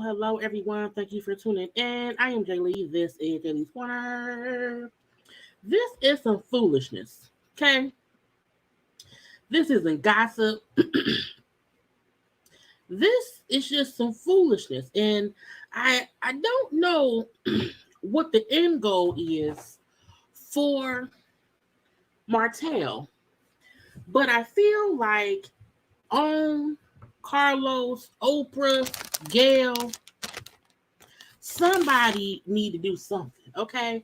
Hello, everyone. Thank you for tuning in. I am Jaylee. This is JayLeesCorner. This is some foolishness, okay? This isn't gossip. This is just some foolishness. And I don't know what the end goal is for Martell, but I feel like on Carlos, Oprah, Gail, somebody need to do something, okay?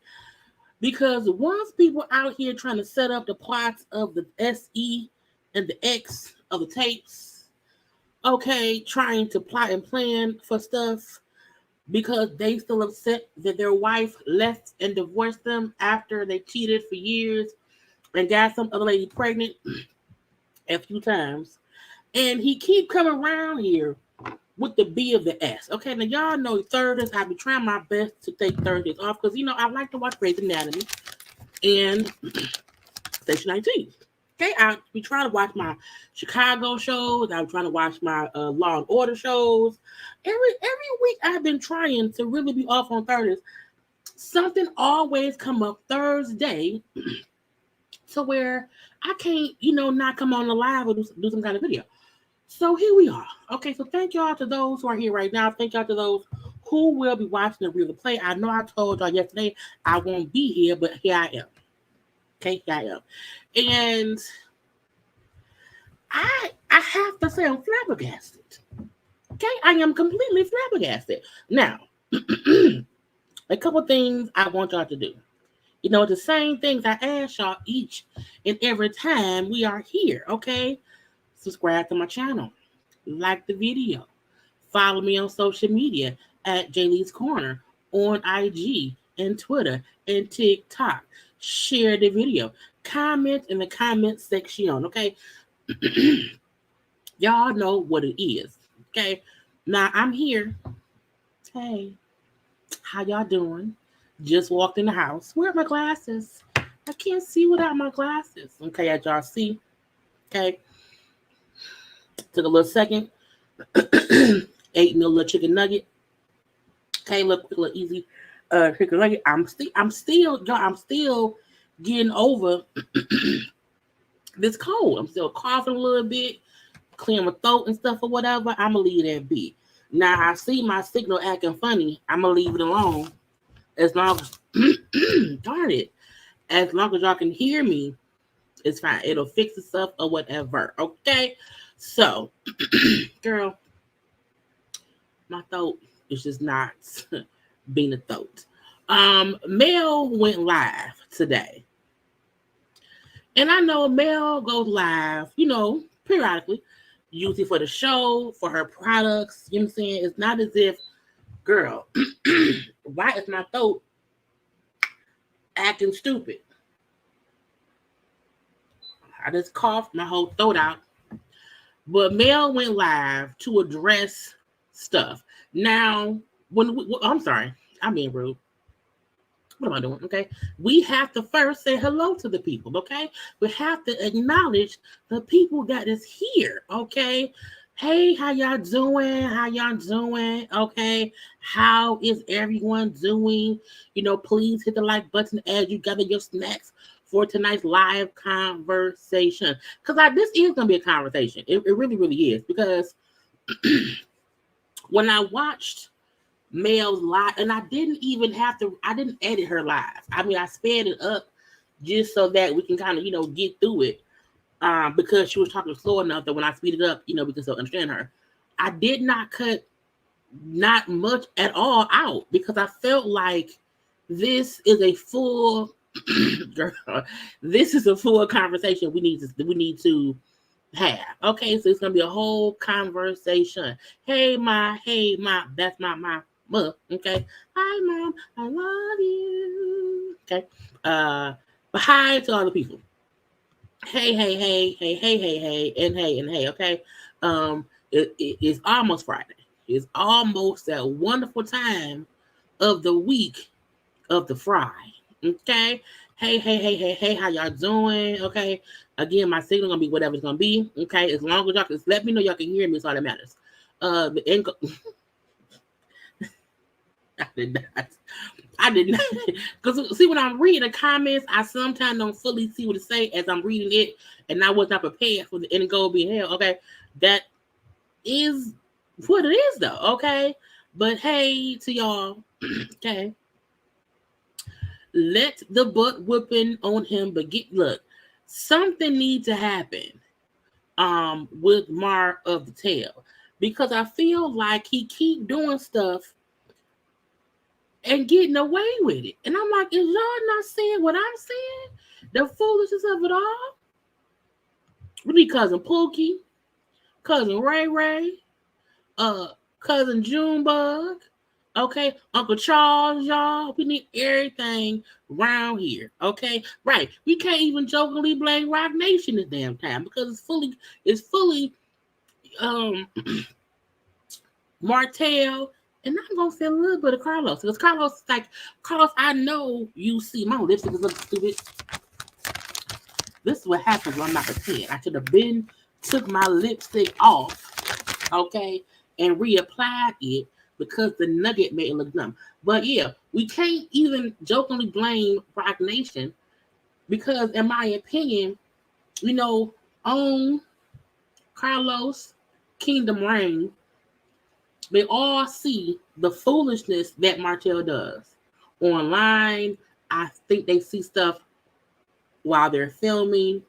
Because once people out here trying to set up the plots of the SE and the X of the tapes, okay, trying to plot and plan for stuff because they still upset that their wife left and divorced them after they cheated for years and got some other lady pregnant a few times. And he keep coming around here with the B of the S. Okay, now y'all know Thursdays, I be trying my best to take Thursdays off because, you know, I like to watch Grey's Anatomy and Station 19. Okay, I be trying to watch my Chicago shows. I'm trying to watch my Law and Order shows. Every week I've been trying to really be off on Thursdays. Something always come up Thursday to where I can't, you know, not come on the live or do some kind of video. So here we are. Okay, so thank y'all to those who are here right now. Thank y'all to those who will be watching the replay. I know I told y'all yesterday I won't be here, but here I am. Okay, here I am. And I have to say I'm flabbergasted. Okay, I am completely flabbergasted. Now, a couple things I want y'all to do. You know, the same things I ask y'all each and every time we are here, okay? Subscribe to my channel. Like the video. Follow me on social media at JayLeesCorner on IG and Twitter and TikTok. Share the video. Comment in the comment section, okay? Y'all know what it is, okay? Now, I'm here. Hey, how y'all doing? Just walked in the house. Where are my glasses? I can't see without my glasses. Okay, as y'all see. Okay. Took a little second. Ate me a little chicken nugget. Okay, look, a little easy chicken nugget. I'm still getting over this cold. I'm still coughing a little bit, clearing my throat and stuff or whatever. I'm gonna leave that be. Now I see my signal acting funny. I'm gonna leave it alone as long as darn it. As long as y'all can hear me, it's fine. It'll fix itself or whatever. Okay. So, girl, my throat is just not being a throat. Mel went live today. And I know Mel goes live, periodically, usually for the show, for her products. You know what I'm saying? It's not as if, girl, why is my throat acting stupid? I just coughed my whole throat out. But Mel went live to address stuff. Now, I'm sorry, I'm being rude. What am I doing? Okay. We have to first say hello to the people. Okay. We have to acknowledge the people that is here. Okay. Hey, how y'all doing? How y'all doing? Okay. How is everyone doing? Please hit the like button as you gather your snacks for tonight's live conversation. Because this is going to be a conversation. It really, really is. Because when I watched Mel's live, and I didn't edit her live. I mean, I sped it up just so that we can kind of, get through it. Because she was talking slow enough that when I speed it up, because they'll understand her. I did not cut not much at all out because I felt like this is a full girl. This is a full conversation we need to have. Okay, so it's gonna be a whole conversation. Hey ma, that's my mom. Okay. Hi mom, I love you. Okay. But hi to all the people. Hey, and hey, okay. It's almost Friday. It's almost that wonderful time of the week of the fry. Okay. Hey, how y'all doing? Okay. Again, my signal gonna be whatever it's gonna be. Okay. As long as y'all can let me know y'all can hear me, it's all that matters. I did not. Because see, when I'm reading the comments, I sometimes don't fully see what it say as I'm reading it, and I was not prepared for the end goal being hell. Okay, that is what it is, though. Okay, but hey to y'all. Okay, let the butt whooping on him, but look, something needs to happen. With Mar of the Tail, because I feel like he keep doing stuff and getting away with it. And I'm like, is y'all not seeing what I'm seeing? The foolishness of it all? We need Cousin Pookie, Cousin Ray, Cousin Junebug, okay, Uncle Charles, y'all. We need everything around here, okay? Right. We can't even jokingly blame Rock Nation this damn time because it's fully Martell. And I'm going to feel a little bit of Carlos. Because Carlos is like, Carlos, I know you see my lipstick is looking stupid. This is what happens when I'm not prepared. I should have took my lipstick off, okay, and reapplied it because the nugget made it look dumb. But yeah, we can't even jokingly blame Rock Nation because, in my opinion, on Carlos, Kingdom Reign, they all see the foolishness that Martell does. Online, I think they see stuff while they're filming.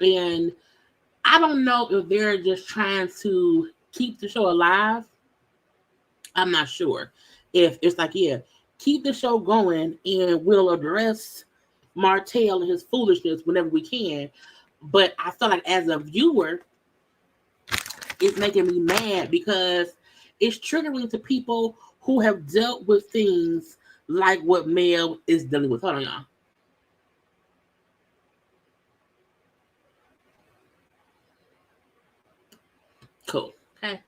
And I don't know if they're just trying to keep the show alive. I'm not sure. If it's like, yeah, keep the show going and we'll address Martell and his foolishness whenever we can. But I feel like as a viewer, it's making me mad because it's triggering to people who have dealt with things like what Mel is dealing with. Hold on, y'all. Cool. Okay.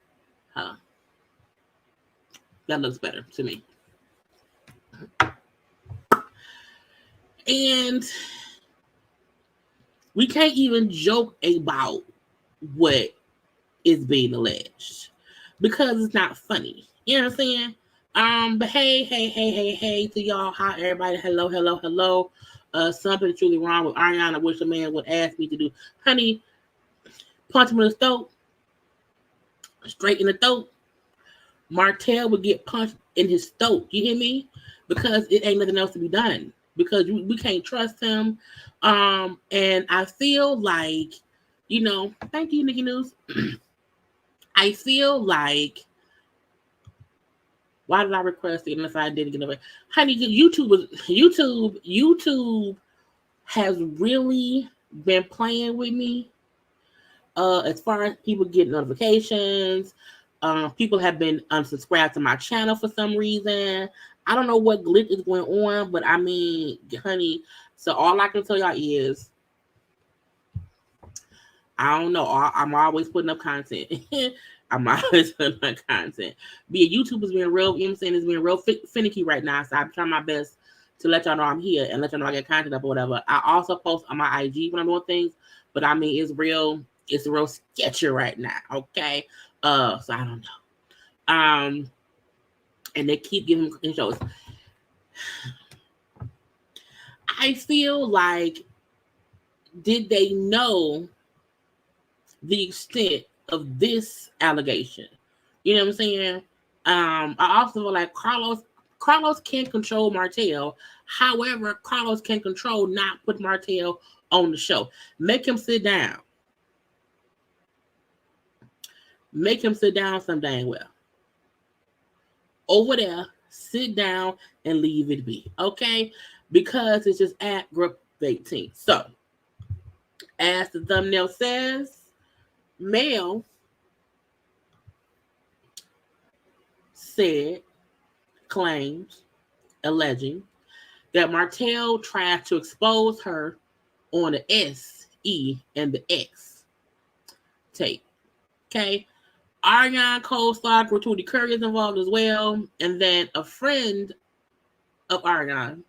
That looks better to me. And we can't even joke about what is being alleged because it's not funny. You know what I'm saying? But hey to y'all. Hi, everybody. Hello. Something truly wrong with Arionne. I wish a man would ask me to do. Honey, punch him in the throat. Straight in the throat. Martell would get punched in his throat. You hear me? Because it ain't nothing else to be done. Because we can't trust him. And I feel like, thank you, Nikki News. I feel like, why did I request it unless I didn't get it? Honey, YouTube has really been playing with me. As far as people getting notifications, people have been unsubscribed to my channel for some reason. I don't know what glitch is going on, but I mean, honey, so all I can tell y'all is, I don't know. I'm always putting up content. I'm always putting up content. YouTube is being real, it's being real finicky right now. So I'm trying my best to let y'all know I'm here and let y'all know I get content up or whatever. I also post on my IG when I'm doing things, but I mean, it's real sketchy right now. Okay. So I don't know. And they keep giving me shows. I feel like, did they know the extent of this allegation? You know what I'm saying? I also feel like Carlos can't control Martell. However, Carlos can control not put Martell on the show. Make him sit down. Make him sit down some dang well. Over there, sit down and leave it be. Okay? Because it's just aggravating. So, as the thumbnail says, Mel claims, alleging that Martell tried to expose her on the SE and the X tape. Okay. Arionne co-star Gratuity Curry is involved as well. And then a friend of Arionne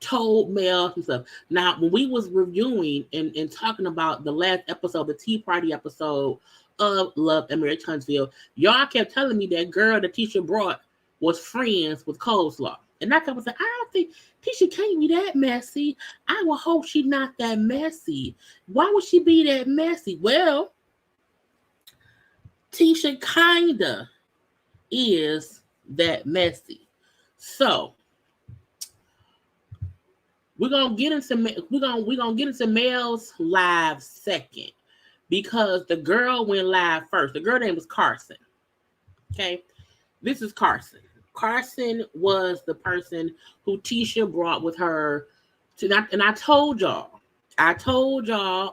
told Mel himself. Now, when we was reviewing and talking about the last episode, the Tea Party episode of Love and Marriage Huntsville, y'all kept telling me that girl that Tisha brought was friends with Coleslaw. And I kept saying, I don't think Tisha can't be that messy. I would hope she's not that messy. Why would she be that messy? Well, Tisha kinda is that messy. So we're gonna get into Mel's live second, because the girl went live first. The girl name was Carson. Okay, this is Carson. Carson was the person who Tisha brought with her to, and I told y'all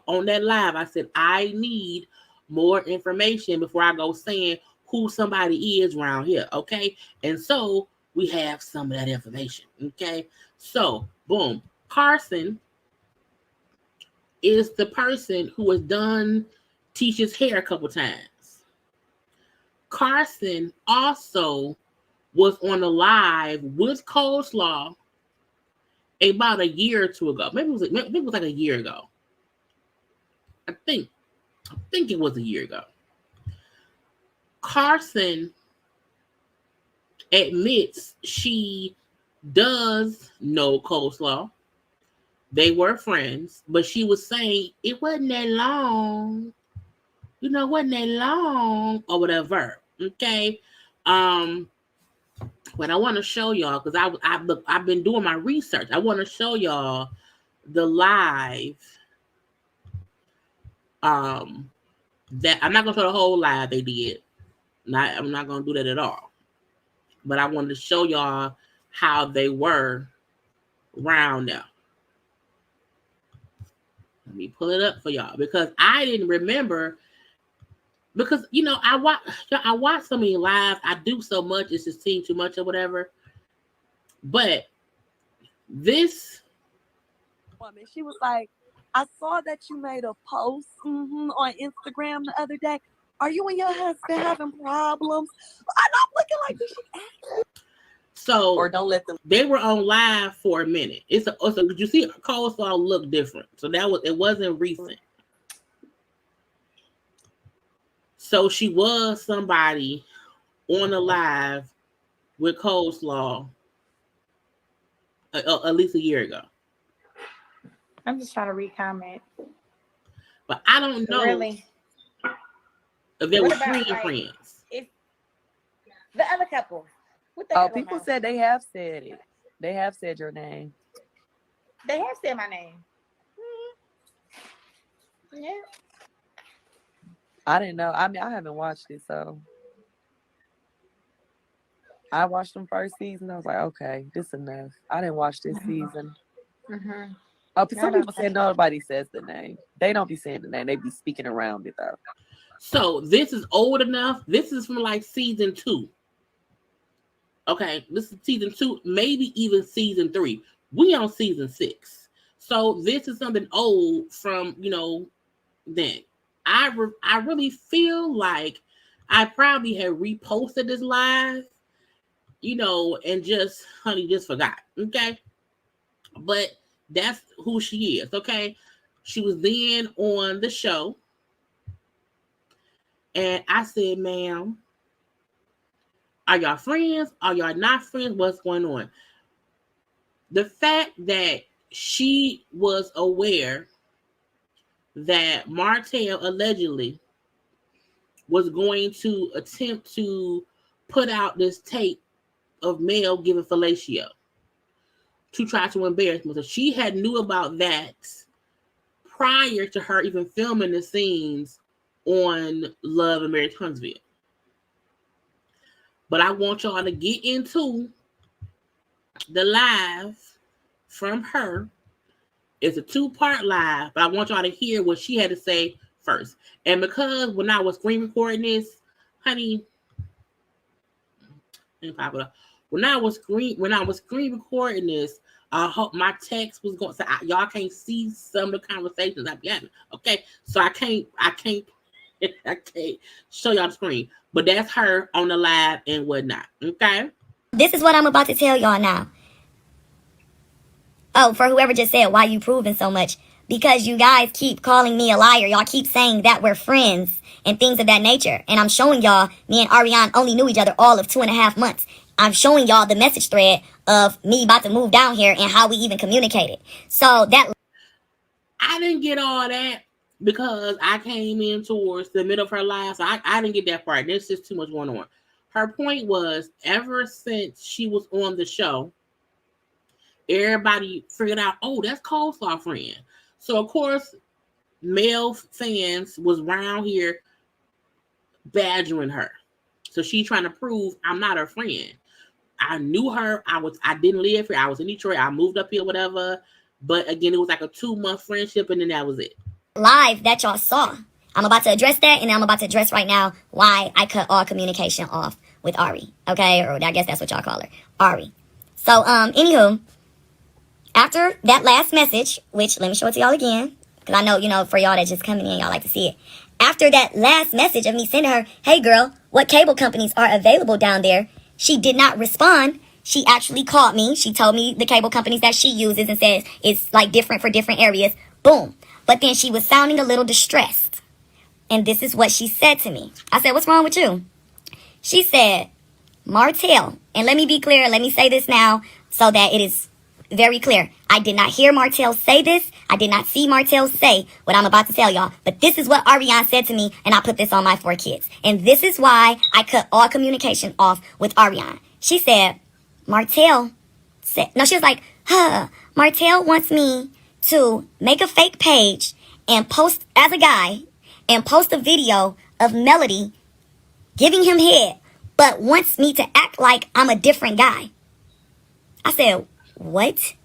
on that live, I said, I need more information before I go saying who somebody is around here. Okay, and so we have some of that information. Okay, so boom. Carson is the person who has done Tisha's hair a couple times. Carson also was on the live with Coleslaw about a year or two ago. Maybe it was like a year ago. I think it was a year ago. Carson admits she does know Coleslaw. They were friends, but she was saying it wasn't that long. Wasn't that long or whatever. Okay. But I want to show y'all, because I've been doing my research. I want to show y'all the live. That I'm not gonna show the whole live they did. I'm not gonna do that at all. But I wanted to show y'all how they were round now. Let me pull it up for y'all, because I didn't remember. Because I watch so many lives. I do so much, it's just seems too much or whatever. But this woman, she was like, I saw that you made a post on Instagram the other day. Are you and your husband having problems? I'm not looking like this. So, or don't let them. They were on live for a minute. Did you see Coleslaw look different? So it wasn't recent. So she was somebody on the live with Coleslaw at least a year ago. I'm just trying to read comment. But I don't know really if they were friends. The other couple. What the Oh, hell people am I? said they have said it. They have said your name. They have said my name. Yeah. I didn't know. I mean, I haven't watched it, so I watched them first season. I was like, okay, this enough. I didn't watch this season. Mm-hmm. Oh, some people said nobody says the name. They don't be saying the name. They be speaking around it though. So this is old enough. This is from like season 2. Okay, this is season 2, maybe even season 3. We on season 6. So this is something old from, then. I really feel like I probably had reposted this live, and just, honey, just forgot. Okay. But that's who she is. Okay. She was then on the show. And I said, ma'am, are y'all friends? Are y'all not friends? What's going on? The fact that she was aware that Martell allegedly was going to attempt to put out this tape of Mel giving fellatio to try to embarrass me. So she had knew about that prior to her even filming the scenes on Love and Marriage Huntsville. But I want y'all to get into the live from her. It's a 2-part live, but I want y'all to hear what she had to say first. And because when I was screen recording this, honey, when I was screen recording this, I hope my text was going. So y'all can't see some of the conversations I've having. Okay, so I can't show y'all the screen, but that's her on the live and whatnot. Okay. This is what I'm about to tell y'all now. Oh, for whoever just said, why you proving so much? Because you guys keep calling me a liar. Y'all keep saying that we're friends and things of that nature. And I'm showing y'all, me and Arionne only knew each other all of 2.5 months. I'm showing y'all the message thread of me about to move down here and how we even communicated. So that... I didn't get all that because I came in towards the middle of her live. So I didn't get that part. There's just too much going on. Her point was, ever since she was on the show, everybody figured out, oh, that's Coleslaw friend. So, of course, male fans was around here badgering her. So she trying to prove I'm not her friend. I knew her. I didn't live here. I was in Detroit. I moved up here, whatever. But again, it was like a 2-month friendship, and then that was it. Live that y'all saw. I'm about to address that, and I'm about to address right now why I cut all communication off with Ari. Okay? Or I guess that's what y'all call her. Ari. So, anywho, after that last message, which let me show it to y'all again, because I know, for y'all that just coming in, y'all like to see it. After that last message of me sending her, hey girl, what cable companies are available down there? She did not respond. She actually called me. She told me the cable companies that she uses and says it's like different for different areas. Boom. But then she was sounding a little distressed. And this is what she said to me. I said, what's wrong with you? She said, Martell, and let me be clear, let me say this now so that it is very clear. I did not hear Martell say this. I did not see Martell say what I'm about to tell y'all. But this is what Arionne said to me, and I put this on my 4 kids. And this is why I cut all communication off with Arionne. She said, Martell said, no, she was like, Martell wants me to make a fake page and post as a guy and post a video of Melody giving him head, but wants me to act like I'm a different guy. I said, what?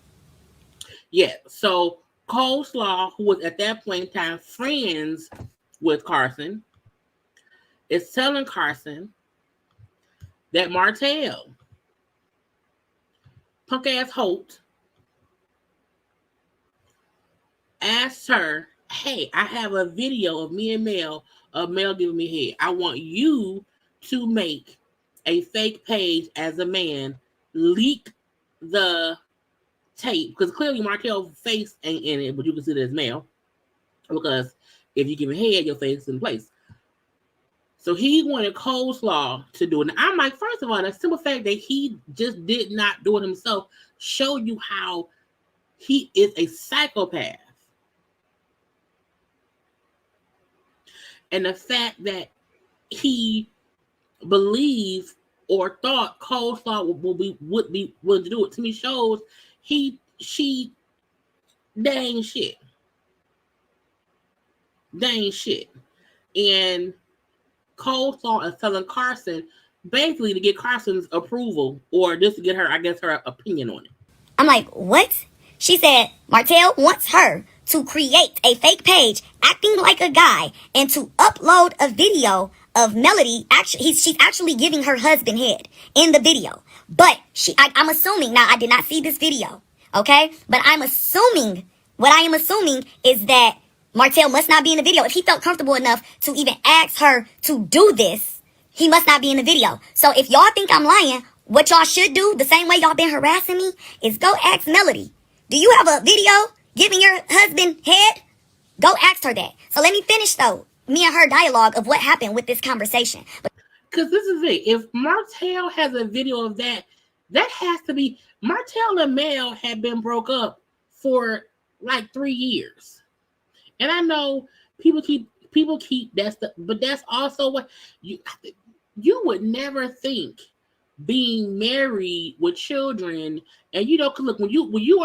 Yeah, so Coleslaw, who was at that point in time friends with Carson, is telling Carson that Martell, punk ass Holt, asked her, hey, I have a video of me and Mel, of Mel giving me head. I want you to make a fake page as a man, leak the tape, because clearly Martell's face ain't in it, but you can see it as Mel, because if you give him head, your face is in place. So he wanted Coleslaw to do it. And I'm like, first of all, the simple fact that he just did not do it himself show you how he is a psychopath. And the fact that he believes or thought Cole would be willing to do it. To me, shows she dang shit. And Cole is telling Carson basically to get Carson's approval or just to get her, I guess, her opinion on it. I'm like, what? She said Martell wants her to create a fake page acting like a guy and to upload a video of Melody. Actually, she's actually giving her husband head in the video. But I'm assuming, now I did not see this video, okay? But what I am assuming is that Martell must not be in the video. If he felt comfortable enough to even ask her to do this, he must not be in the video. So if y'all think I'm lying, what y'all should do, the same way y'all been harassing me, is go ask Melody. Do you have a video giving your husband head? Go ask her that. So let me finish, though, me and her dialogue of what happened with this conversation. Because this is it. If Martell has a video of that, that has to be... Martell and Mel had been broke up for like 3 years. And I know people keep that stuff, but that's also what you would never think being married with children, and cause look, when you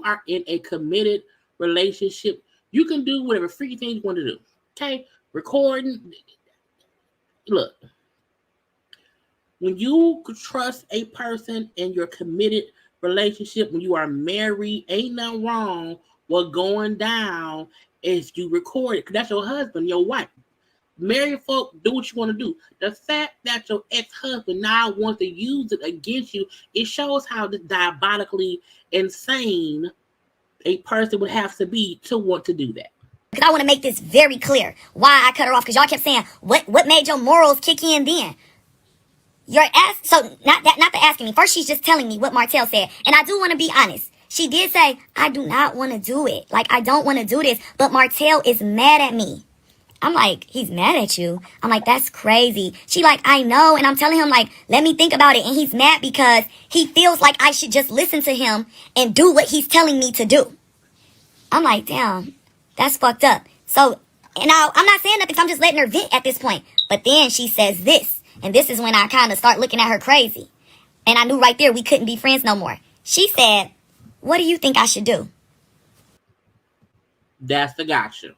are in a committed relationship, you can do whatever freaky thing you want to do. Okay, recording. Look, when you trust a person in your committed relationship, when you are married, ain't nothing wrong with going down. If you record it, because that's your husband, your wife. Married folk, do what you want to do. The fact that your ex-husband now wants to use it against you, it shows how diabolically insane a person would have to be to want to do that. Because I want to make this very clear why I cut her off. Because y'all kept saying, what made your morals kick in then? Not the asking me. First, she's just telling me what Martell said. And I do want to be honest. She did say, I do not want to do it. Like, I don't want to do this. But Martell is mad at me. I'm like, he's mad at you? I'm like, that's crazy. She like, I know. And I'm telling him, like, let me think about it. And he's mad because he feels like I should just listen to him and do what he's telling me to do. I'm like, damn, that's fucked up. So, and now I'm not saying nothing because I'm just letting her vent at this point. But then she says this. And this is when I kind of start looking at her crazy. And I knew right there we couldn't be friends no more. She said, what do you think I should do? That's the gotcha.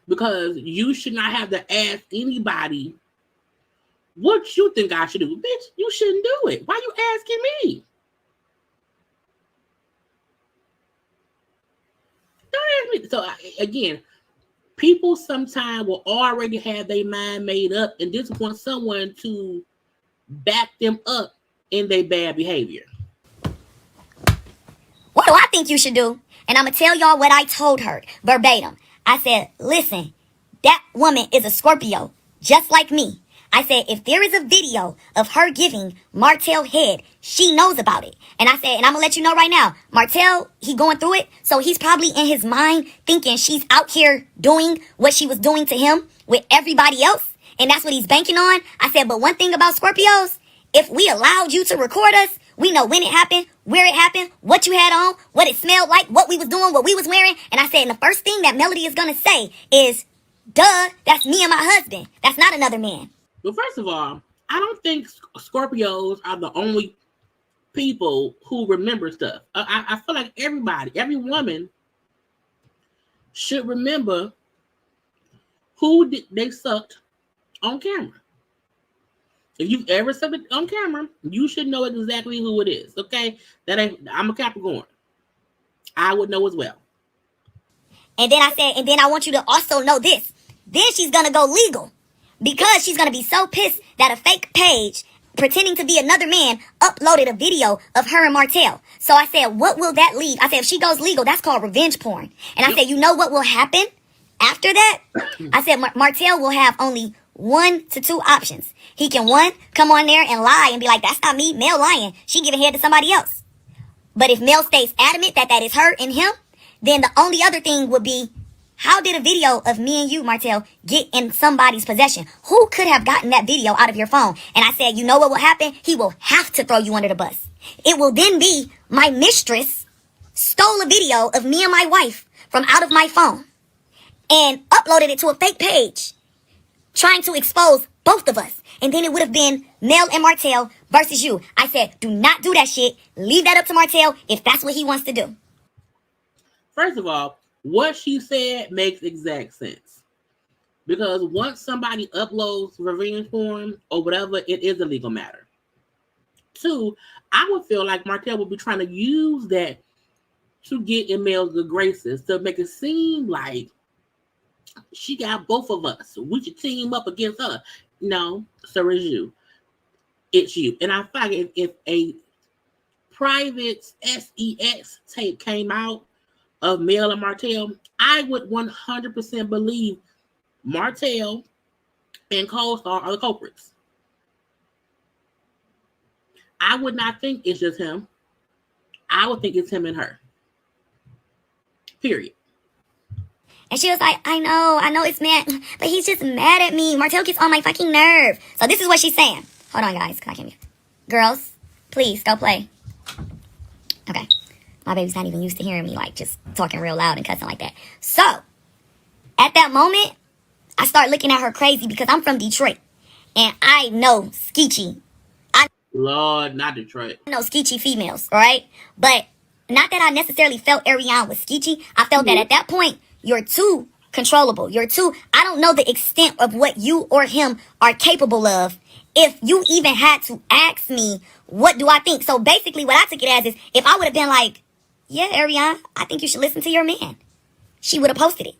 Because you should not have to ask anybody what you think I should do. Bitch, you shouldn't do it. Why you asking me? Don't ask me. So again, people sometimes will already have their mind made up and just want someone to back them up in their bad behavior. What do I think you should do? And I'm going to tell y'all what I told her verbatim. I said, listen, that woman is a Scorpio, just like me. I said, if there is a video of her giving Martell head, she knows about it. And I said, and I'm going to let you know right now, Martell, he going through it. So he's probably in his mind thinking she's out here doing what she was doing to him with everybody else. And that's what he's banking on. I said, but one thing about Scorpios, if we allowed you to record us, we know when it happened, where it happened, what you had on, what it smelled like, what we was doing, what we was wearing. And I said, and the first thing that Melody is going to say is, duh, that's me and my husband. That's not another man. Well, first of all, I don't think Scorpios are the only people who remember stuff. I feel like every woman should remember who they sucked on camera. If you've ever sucked it on camera, you should know exactly who it is. Okay, I'm a Capricorn. I would know as well. And then I said, and then I want you to also know this. Then she's gonna go legal because she's gonna be so pissed that a fake page pretending to be another man uploaded a video of her and Martell. So I said, what will that lead? I said, if she goes legal, that's called revenge porn. And I said, you know what will happen after that? I said, Martell will have only 1 to 2 options. He can, 1, come on there and lie and be like, that's not me, Mel lying. She giving head to somebody else. But if Mel stays adamant that that is her and him, then the only other thing would be, how did a video of me and you, Martell, get in somebody's possession? Who could have gotten that video out of your phone? And I said, you know what will happen? He will have to throw you under the bus. It will then be my mistress stole a video of me and my wife from out of my phone and uploaded it to a fake page. trying to expose both of us. And then it would have been Mel and Martell versus you. I said, do not do that shit. Leave that up to Martell if that's what he wants to do. First of all, what she said makes exact sense. Because once somebody uploads revenge porn or whatever, it is a legal matter. Two, I would feel like Martell would be trying to use that to get in Mel's good graces to make it seem like she got both of us. We should team up against her. No, so is you. It's you. And I feel like if a private sex tape came out of Mel and Martell, I would 100% believe Martell and Co-Star are the culprits. I would not think it's just him. I would think it's him and her. Period. And she was like, I know it's mad, but he's just mad at me. Martell gets on my fucking nerve. So this is what she's saying. Hold on, guys, because I can't hear. Girls, please, go play. Okay. My baby's not even used to hearing me, like, just talking real loud and cussing like that. So, at that moment, I start looking at her crazy because I'm from Detroit. And I know Skeechy. Lord, not Detroit. I know Skeechy females, all right? But not that I necessarily felt Arionne was Skeechy. I felt that at that point, you're too controllable. I don't know the extent of what you or him are capable of. If you even had to ask me, what do I think? So basically what I took it as is, if I would have been like, yeah, Arionne, I think you should listen to your man, she would have posted it.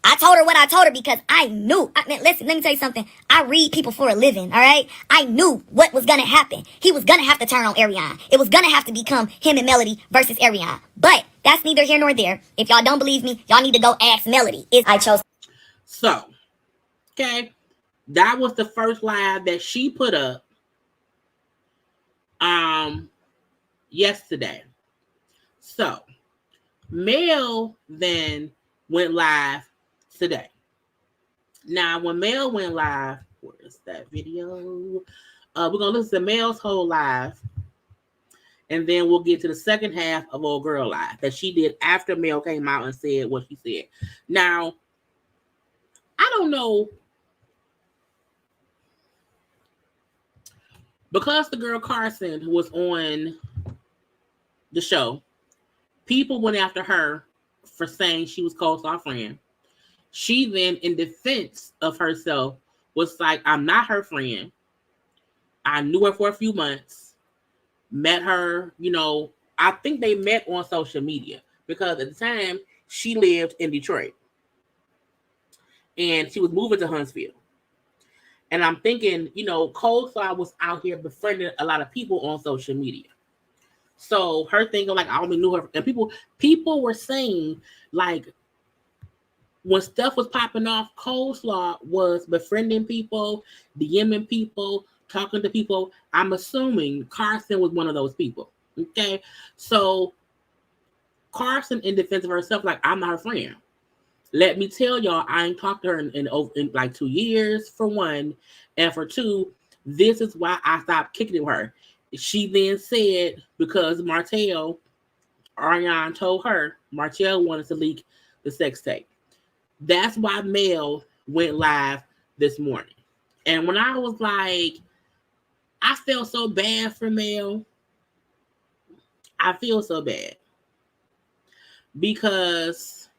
I told her what I told her because I knew. Listen, let me tell you something. I read people for a living, all right? I knew what was going to happen. He was going to have to turn on Arionne. It was going to have to become him and Melody versus Arionne. But that's neither here nor there. If y'all don't believe me, y'all need to go ask Melody. I chose. So, okay. That was the first live that she put up yesterday. So, Mel then went live today. Now, when Mel went live, where's that video? We're going to listen to Mel's whole live, and then we'll get to the second half of Old Girl Live that she did after Mel came out and said what she said. Now, I don't know, because the girl Carson was on the show, people went after her for saying she was Co-Star friend. She then, in defense of herself, was like, I'm not her friend. I knew her for a few months, met her, I think they met on social media because at the time she lived in Detroit and she was moving to Huntsville. And I'm thinking, Co-Star was out here befriending a lot of people on social media. So her thinking like, I only knew her, and people were saying like, when stuff was popping off, Co-Star was befriending people, DMing people, talking to people. I'm assuming Carson was one of those people. Okay, so Carson, in defense of herself, like, I'm not her friend. Let me tell y'all, I ain't talked to her in like 2 years, for one, and for two, this is why I stopped kicking it with her. She then said because Arionne told her Martell wanted to leak the sex tape. That's why Mel went live this morning. And when I was like, I felt so bad for Mel. I feel so bad. Because,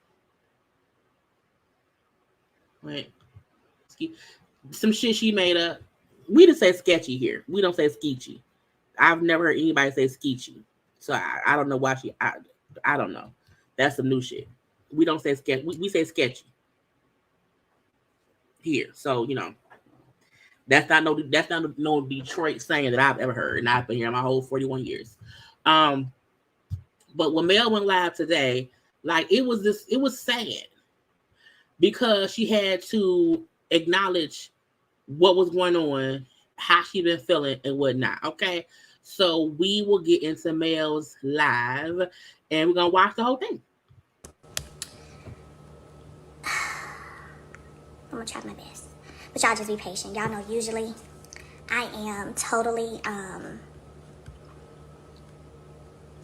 some shit she made up. We just say sketchy here. We don't say skeechy. I've never heard anybody say skeechy. So I don't know why I don't know. That's some new shit. We don't say sketch. We say sketchy here. So, that's not no Detroit saying that I've ever heard. And I've been here my whole 41 years. But when Mel went live today, like, it was sad because she had to acknowledge what was going on, how she been feeling and whatnot. Okay. So we will get into Mel's live and we're going to watch the whole thing. I'm going to try my best. But y'all just be patient. Y'all know usually I am totally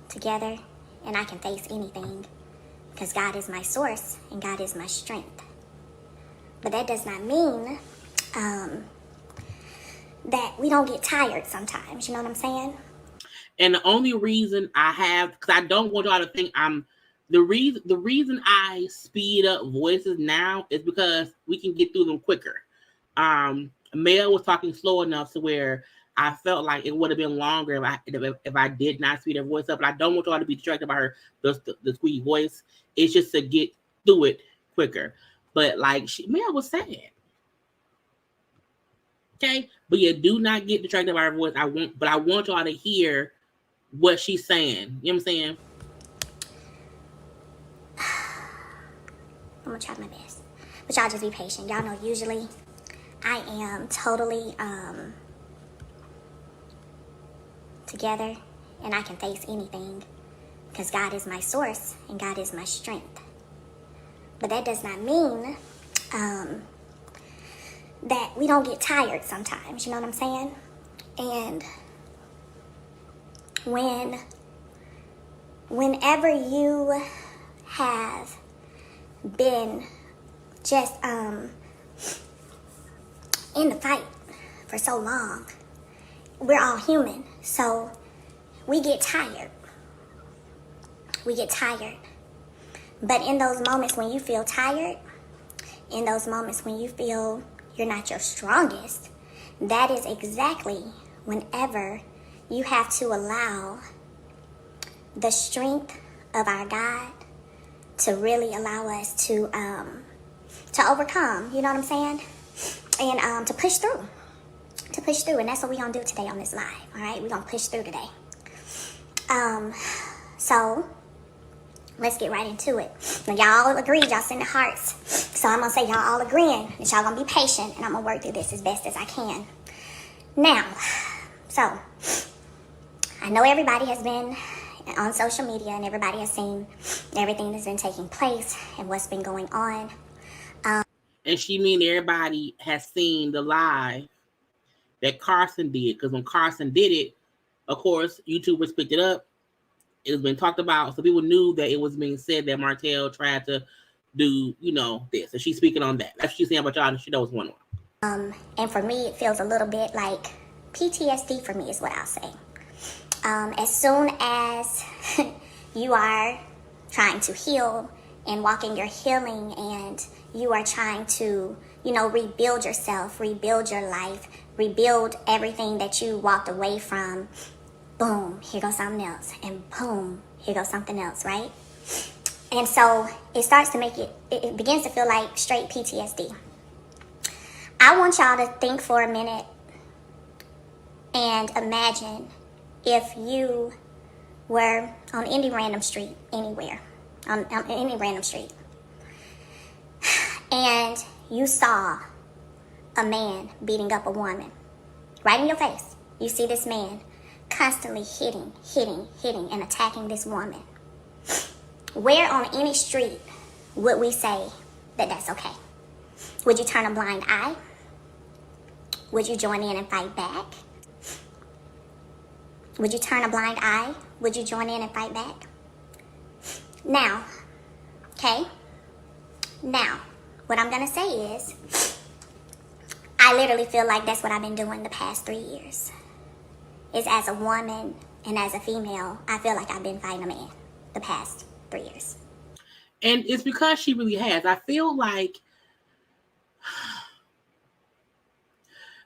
together and I can face anything because God is my source and God is my strength. But that does not mean that we don't get tired sometimes. You know what I'm saying? And the only reason I have, because I don't want y'all to think I'm the reason I speed up voices now is because we can get through them quicker. Mel was talking slow enough to where I felt like it would have been longer if I did not speed her voice up. But I don't want y'all to be distracted by her the squeaky voice. It's just to get through it quicker. But like Mel was saying. Okay, but yeah, do not get distracted by her voice. I want y'all to hear what she's saying. You know what I'm saying? I'm gonna try my best. But y'all just be patient. Y'all know usually I am totally together and I can face anything because God is my source and God is my strength. But that does not mean that we don't get tired sometimes. You know what I'm saying? And whenever you have been just in the fight for so long, we're all human, so we get tired. But in those moments when you feel tired, in those moments when you feel you're not your strongest, that is exactly whenever you have to allow the strength of our God to really allow us to overcome, you know what I'm saying? And to push through. And that's what we're going to do today on this live, all right? We're going to push through today. So let's get right into it. Now, y'all all agreed, y'all send the hearts. So I'm going to say y'all all agreeing that y'all going to be patient, and I'm going to work through this as best as I can. Now, so I know everybody has been on social media and everybody has seen everything that's been taking place and what's been going on. And she mean everybody has seen the live that Carson did. Because when Carson did it, of course, YouTubers picked it up. It was been talked about. So people knew that it was being said that Martell tried to do, this. And she's speaking on that. That's what she's saying about y'all. And she knows one. And for me, it feels a little bit like PTSD for me is what I'll say. As soon as you are trying to heal and walk in your healing and you are trying to, rebuild yourself, rebuild your life, rebuild everything that you walked away from, boom, here goes something else. And boom, here goes something else, right? And so it starts to make it begins to feel like straight PTSD. I want y'all to think for a minute and imagine if you were on any random street, anywhere, on any random street, and you saw a man beating up a woman right in your face. You see this man constantly hitting and attacking this woman. Where on any street would we say that that's okay? Would you turn a blind eye? Would you join in and fight back? Would you turn a blind eye? Would you join in and fight back? Now, okay? Now, what I'm going to say is, I literally feel like that's what I've been doing the past 3 years. Is as a woman and as a female, I feel like I've been fighting a man the past 3 years. And it's because she really has. I feel like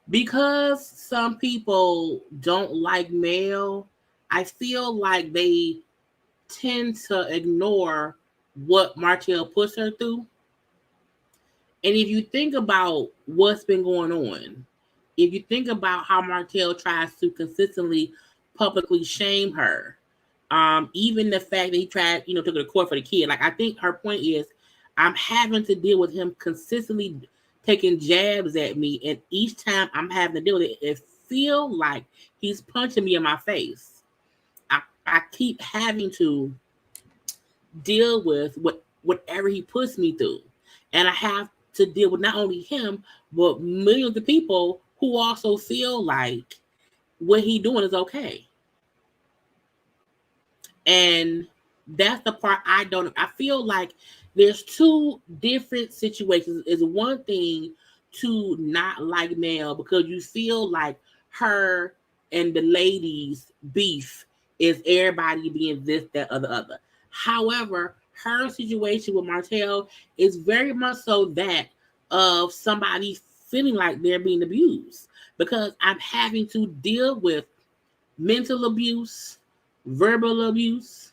because some people don't like Mel, I feel like they tend to ignore what Martell puts her through. And if you think about what's been going on, if you think about how Martell tries to consistently publicly shame her, even the fact that he tried, took her to court for the kid, like I think her point is, I'm having to deal with him consistently taking jabs at me, and each time I'm having to deal with it, it feels like he's punching me in my face. I keep having to deal with whatever he puts me through, and I have to deal with not only him, but millions of people who also feel like what he's doing is okay. And that's the part I feel like there's two different situations. It's one thing to not like Mel because you feel like her and the ladies' beef is everybody being this, that, or the other. However, her situation with Martell is very much so that of somebody feeling like they're being abused because I'm having to deal with mental abuse, verbal abuse,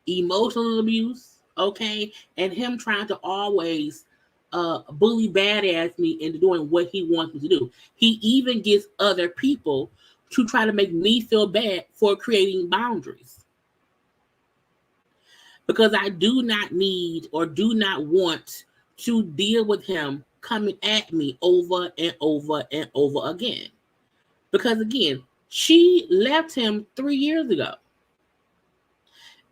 emotional abuse, okay, and him trying to always bully badass me into doing what he wants me to do. He even gets other people to try to make me feel bad for creating boundaries because I do not need or do not want to deal with him coming at me over and over and over again. Because again, she left him 3 years ago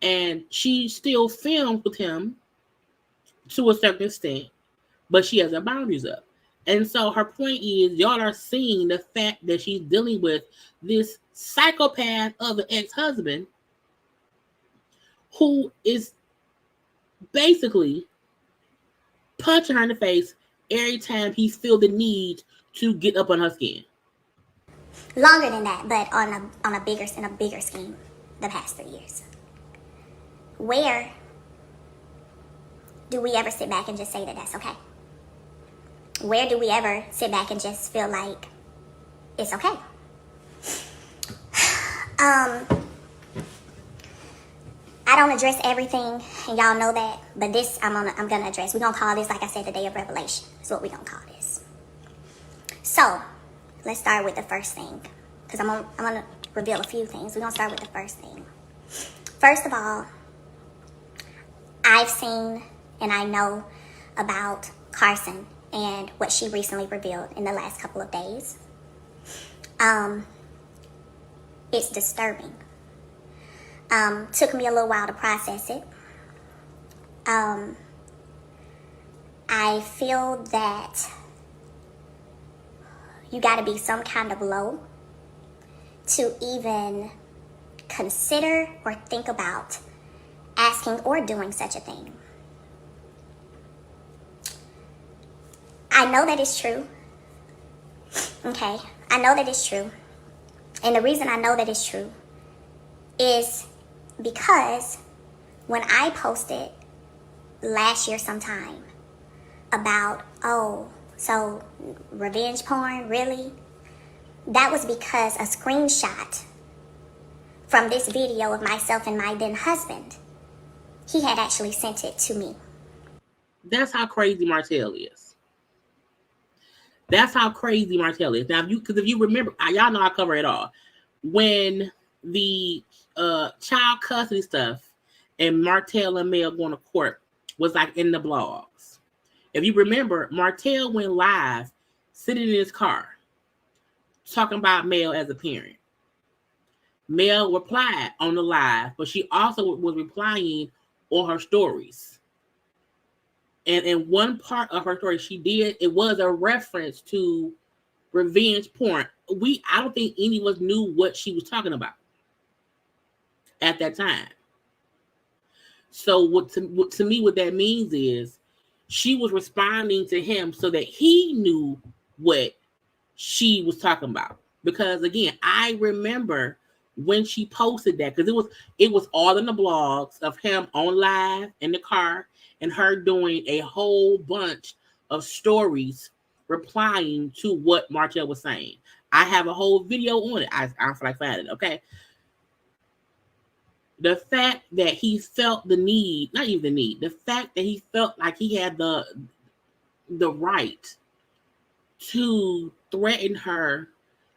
and she still films with him to a certain extent, but she has her boundaries up. And so her point is, y'all are seeing the fact that she's dealing with this psychopath of an ex-husband who is basically punching her in the face every time he feels the need to get up on her skin. Longer than that, but on a bigger scheme, the past 3 years. Where do we ever sit back and just say that that's okay? Where do we ever sit back and just feel like it's okay? I don't address everything, and y'all know that, but this I'm gonna address. We're gonna call this, like I said, the day of revelation. That's what we're gonna call this. So, let's start with the first thing, because I'm gonna reveal a few things. We're gonna start with the first thing. First of all, I've seen and I know about Carson and what she recently revealed in the last couple of days. It's disturbing. Took me a little while to process it. I feel that you got to be some kind of low to even consider or think about asking or doing such a thing. I know that it's true. Okay, I know that it's true. And the reason I know that it's true is because when I posted last year sometime about, oh, so revenge porn, really? That was because a screenshot from this video of myself and my then husband, he had actually sent it to me. That's how crazy Martell is. That's how crazy Martell is. Now, if you remember, y'all know I cover it all. When the child custody stuff and Martell and Mel going to court was like in the blogs. If you remember, Martell went live sitting in his car talking about Mel as a parent. Mel replied on the live, but she also was replying on her stories. And in one part of her story she did, it was a reference to revenge porn. I don't think any of us knew what she was talking about at that time. So what to me, what that means is she was responding to him so that he knew what she was talking about. Because again, I remember when she posted that, because it was all in the blogs of him on live in the car and her doing a whole bunch of stories replying to what Martell was saying. I have a whole video on it. I feel like finding it, okay? The fact that he felt the need, not even the need, the fact that he felt like he had the right to threaten her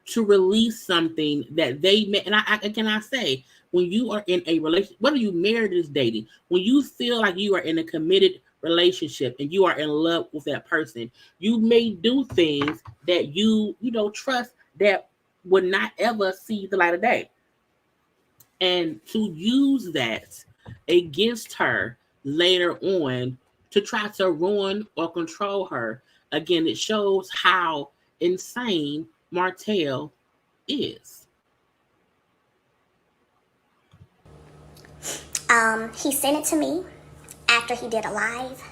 to release something that they met. And I say, when you are in a relationship, whether you married or dating, when you feel like you are in a committed relationship and you are in love with that person, you may do things that you trust that would not ever see the light of day. And to use that against her later on to try to ruin or control her, again, it shows how insane Martell is. He sent it to me after he did a live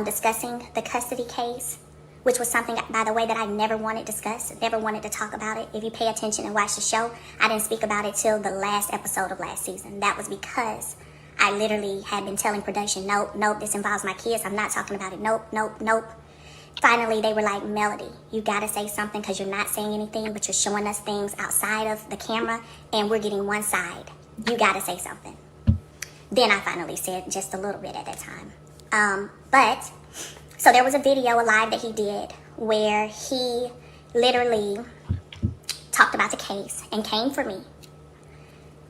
discussing the custody case, which was something, by the way, that I never wanted discussed, never wanted to talk about it. If you pay attention and watch the show, I didn't speak about it till the last episode of last season. That was because I literally had been telling production, nope, this involves my kids. I'm not talking about it. Nope. Finally, they were like, Melody, you gotta say something because you're not saying anything, but you're showing us things outside of the camera and we're getting one side. You gotta say something. Then I finally said just a little bit at that time. So there was a video, a live that he did where he literally talked about the case and came for me.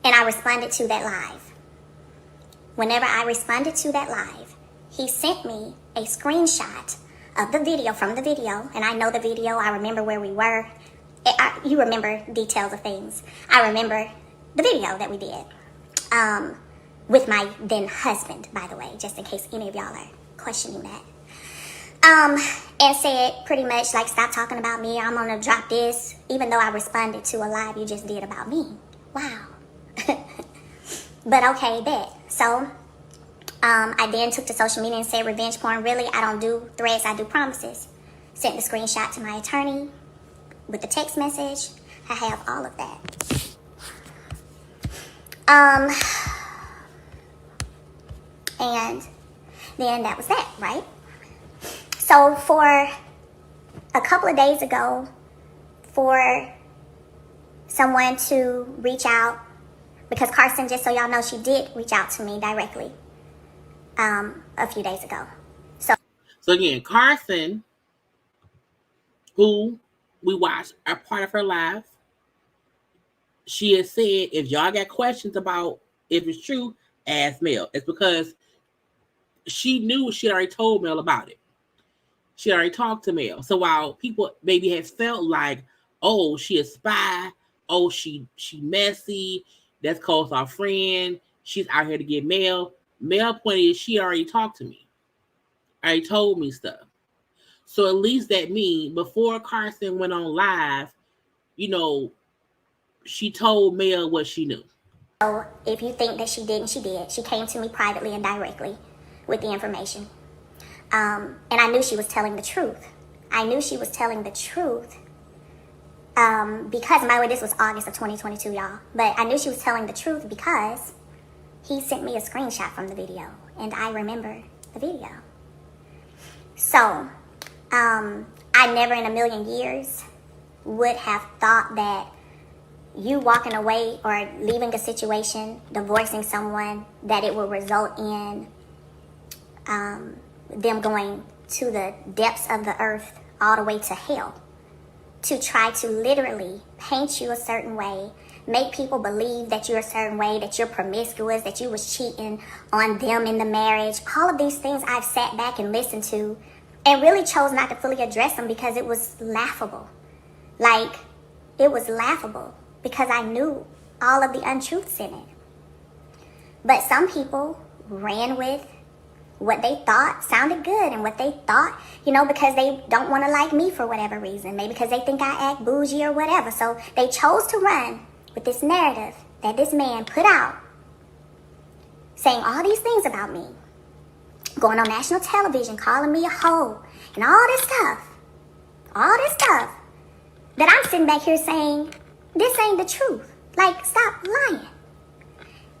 And I responded to that live. Whenever I responded to that live, he sent me a screenshot of the video, from the video. And I know the video. I remember where we were. You remember details of things. I remember the video that we did. With my then husband, by the way, just in case any of y'all are questioning that. And said pretty much like, stop talking about me. I'm gonna drop this, even though I responded to a live you just did about me. Wow. But okay, bet. So, I then took to social media and said, revenge porn, really? I don't do threats, I do promises. Sent the screenshot to my attorney with the text message. I have all of that. And then that was that, right? So for a couple of days ago, for someone to reach out, because Carson, just so y'all know, she did reach out to me directly a few days ago. So again, Carson, who we watched a part of her live, she has said, if y'all got questions about if it's true, ask Mel. It's because she knew she already told Mel about it. She already talked to Mel. So while people maybe had felt like, oh, she a spy, oh, she messy, that's close our friend, she's out here to get Mel. Mel point is she already talked to me. Already told me stuff. So at least that means before Carson went on live, you know, she told Mel what she knew. So if you think that she didn't, she did. She came to me privately and directly with the information. And I knew she was telling the truth. Because, by the way, this was August of 2022, y'all. But I knew she was telling the truth because he sent me a screenshot from the video. And I remember the video. So, I never in a million years would have thought that you walking away or leaving a situation, divorcing someone, that it will result in them going to the depths of the earth all the way to hell to try to literally paint you a certain way, make people believe that you're a certain way, that you're promiscuous, that you was cheating on them in the marriage. All of these things I've sat back and listened to and really chose not to fully address them because it was laughable. Like, it was laughable because I knew all of the untruths in it. But some people ran with what they thought sounded good and what they thought, because they don't want to like me for whatever reason. Maybe because they think I act bougie or whatever. So they chose to run with this narrative that this man put out, saying all these things about me, going on national television, calling me a hoe, and all this stuff, that I'm sitting back here saying, this ain't the truth. Like, stop lying.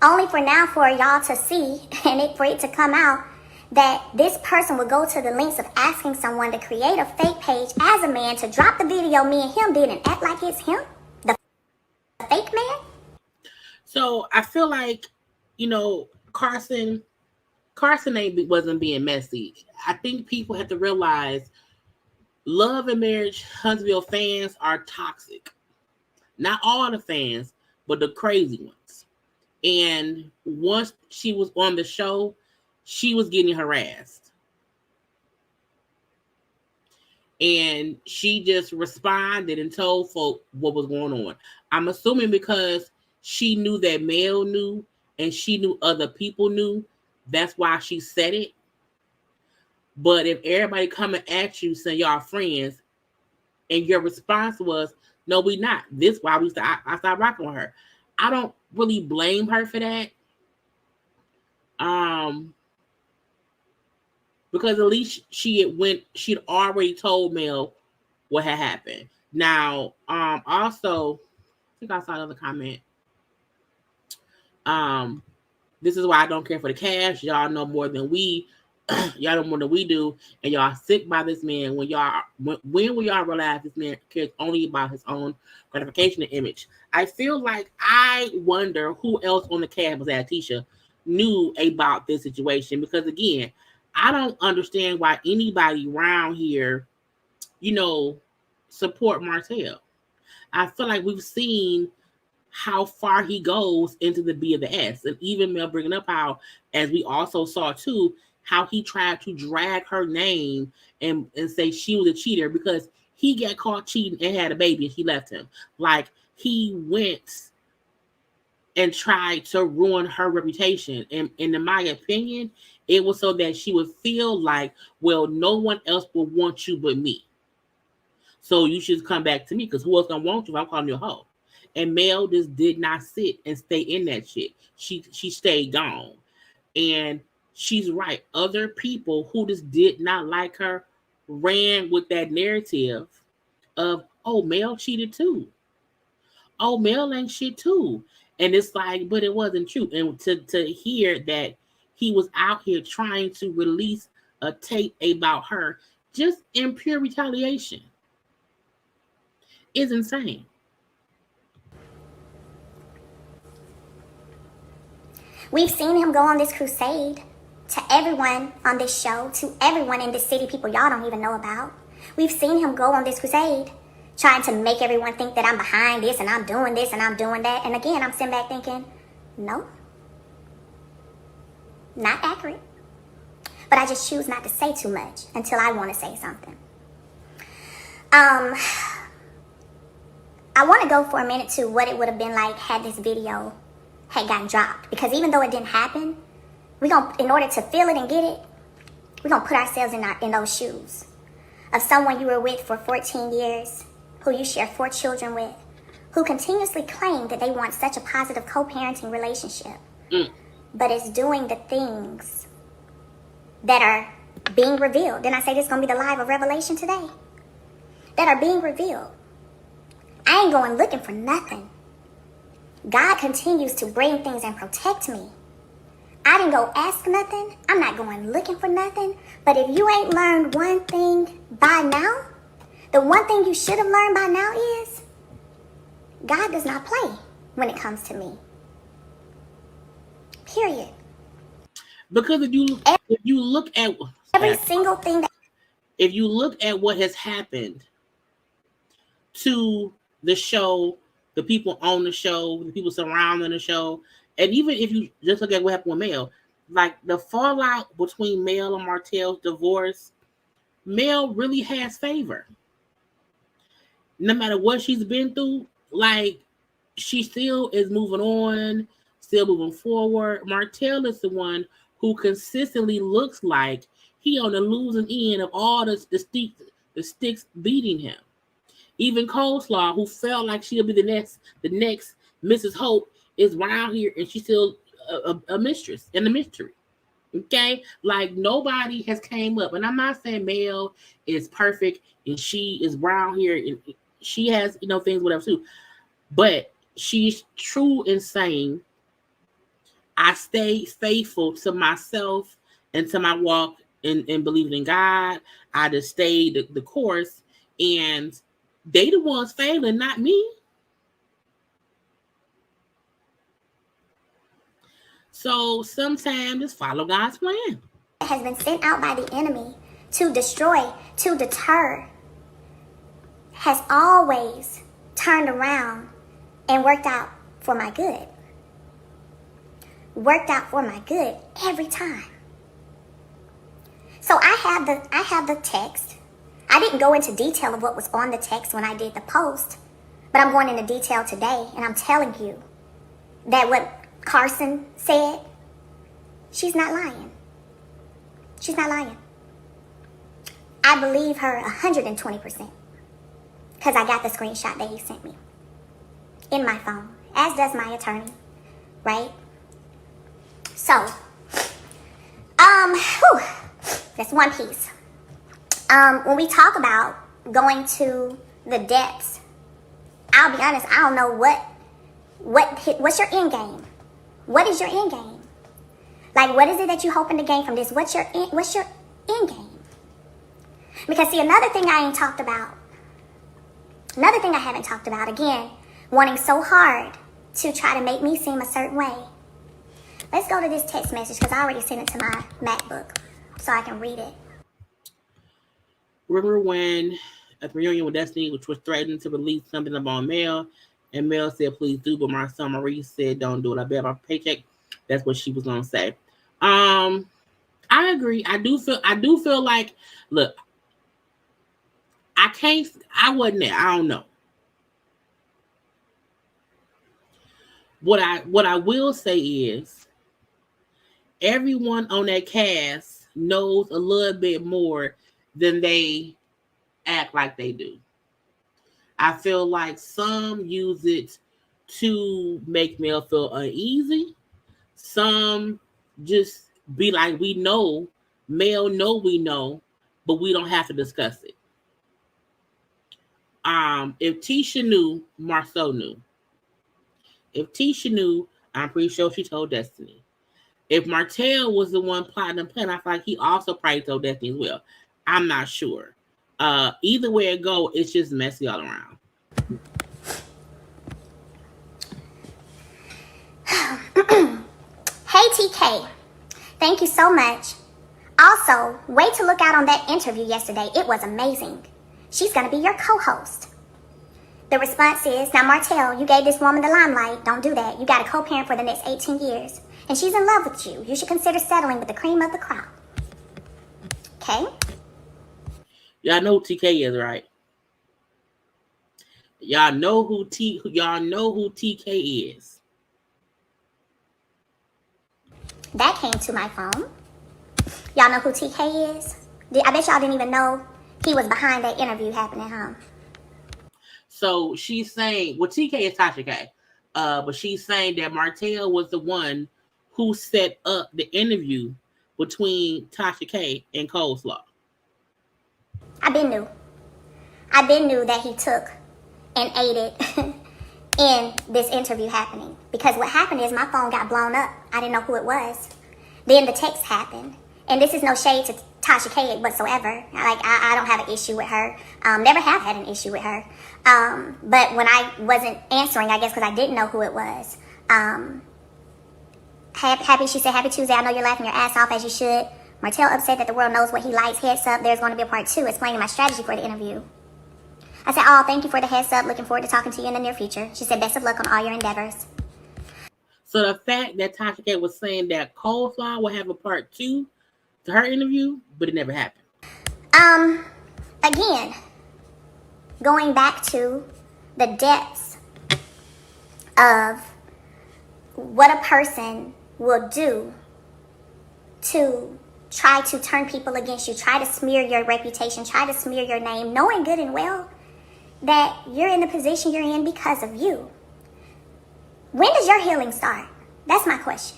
Only for now for y'all to see and for it to come out that this person would go to the lengths of asking someone to create a fake page as a man to drop the video me and him did and act like it's him, the fake man. So I feel like, Carson wasn't being messy. I think people have to realize Love and Marriage Huntsville fans are toxic. Not all the fans, but the crazy ones. And once she was on the show, she was getting harassed. And she just responded and told folk what was going on. I'm assuming because she knew that Mel knew and she knew other people knew, that's why she said it. But if everybody coming at you saying y'all friends and your response was, no, we not. This why I stopped rocking with her. I don't really blame her for that. because at least she'd already told Mel what had happened. Now, also, I think I saw another comment. This is why I don't care for the cash. Y'all know more than we. Y'all know more than we do, and y'all sick by this man. When will y'all realize this man cares only about his own gratification and image? I feel like I wonder who else on the cast besides Tisha knew about this situation, because again, I don't understand why anybody around here, support Martell. I feel like we've seen how far he goes into the B of the S, and even Mel bringing up how, as we also saw too, how he tried to drag her name and say she was a cheater because he got caught cheating and had a baby and she left him. Like, he went and tried to ruin her reputation. And in my opinion, it was so that she would feel like, well, no one else will want you but me. So you should come back to me, because who else gonna want you if I'm calling you a hoe? And Mel just did not sit and stay in that shit. She stayed gone. And she's right. Other people who just did not like her ran with that narrative of, oh, Mel cheated too. Oh, Mel ain't shit too. And it's like, but it wasn't true. And to hear that he was out here trying to release a tape about her just in pure retaliation is insane. We've seen him go on this crusade to everyone on this show, to everyone in this city, people y'all don't even know about. We've seen him go on this crusade trying to make everyone think that I'm behind this and I'm doing this and I'm doing that. And again, I'm sitting back thinking, no, not accurate. But I just choose not to say too much until I want to say something. I want to go for a minute to what it would have been like had this video had gotten dropped. Because even though it didn't happen, in order to feel it and get it, we're going to put ourselves in those shoes of someone you were with for 14 years, who you share 4 children with, who continuously claim that they want such a positive co-parenting relationship, but is doing the things that are being revealed. Didn't I say this is going to be the live of Revelation today? That are being revealed. I ain't going looking for nothing. God continues to bring things and protect me. I didn't go ask nothing. I'm not going looking for nothing. But if you ain't learned one thing by now, the one thing you should have learned by now is God does not play when it comes to me. Period. Because if you look at every single thing that, if you look at what has happened to the show, the people on the show, the people surrounding the show, and even if you just look at what happened with Mel, like the fallout between Mel and Martell's divorce, Mel really has favor. No matter what she's been through, like, she still is moving on, still moving forward. Martell is the one who consistently looks like he on the losing end of all the sticks beating him. Even Coleslaw, who felt like she'll be the next Mrs. Hope, is around here and she's still a mistress and a mystery. Okay, like nobody has came up, and I'm not saying Mel is perfect and she is around here and she has things whatever too, but she's true in saying, I stay faithful to myself and to my walk and believing in God. I just stayed the course, and they the ones failing, not me. So sometimes just follow God's plan. has been sent out by the enemy to destroy, to deter, has always turned around and worked out for my good. Worked out for my good every time. So I have the text. I didn't go into detail of what was on the text when I did the post, but I'm going into detail today, and I'm telling you that what Carson said, she's not lying. She's not lying. I believe her 120% because I got the screenshot that he sent me in my phone, as does my attorney, right? So, That's one piece. When we talk about going to the depths, I'll be honest, I don't know what's your end game? What is your end game? Like, what is it that you're hoping to gain from this? What's your end game? Because see, another thing I haven't talked about, again, wanting so hard to try to make me seem a certain way. Let's go to this text message because I already sent it to my MacBook so I can read it. Remember when at the reunion with Destiny, which was threatening to release something about Mel, and Mel said, please do, but Marcel Marie said, don't do it. I bet my paycheck. That's what she was going to say. I agree. I do feel like, look, I wasn't there. I don't know. What I will say is everyone on that cast knows a little bit more than they act like they do. I feel like some use it to make Mel feel uneasy. Some just be like, we know, Mel know we know, but we don't have to discuss it. If Tisha knew, Marcel knew. If Tisha knew, I'm pretty sure she told Destiny. If Martell was the one plotting and planning, I feel like he also probably told Destiny as well. I'm not sure. Either way it go, it's just messy all around. Hey TK, thank you so much. Also, wait to look out on that interview yesterday. It was amazing. She's going to be your co-host. The response is, now Martell, you gave this woman the limelight. Don't do that. You got a co-parent for the next 18 years. And she's in love with you. You should consider settling with the cream of the crop. Okay? Y'all know who TK is, right? Y'all know who TK is. That came to my phone. Y'all know who TK is? I bet y'all didn't even know he was behind that interview happening, huh? So she's saying, well, TK is Tasha K. But she's saying that Martell was the one who set up the interview between Tasha K and Coleslaw. I been knew that he took and aided in this interview happening. Because what happened is my phone got blown up. I didn't know who it was. Then the text happened. And this is no shade to Tasha K whatsoever. Like, I don't have an issue with her. Never have had an issue with her. But when I wasn't answering, I guess because I didn't know who it was. She said, happy Tuesday. I know you're laughing your ass off as you should. Martell upset that the world knows what he likes. Heads up, there's going to be a part 2 explaining my strategy for the interview. I said, oh, thank you for the heads up. Looking forward to talking to you in the near future. She said, best of luck on all your endeavors. So the fact that Tasha K was saying that Coleslaw will have a part 2 to her interview, but it never happened. Again, going back to the depths of what a person will do to try to turn people against you, try to smear your reputation, try to smear your name, knowing good and well that you're in the position you're in because of you. When does your healing start? That's my question.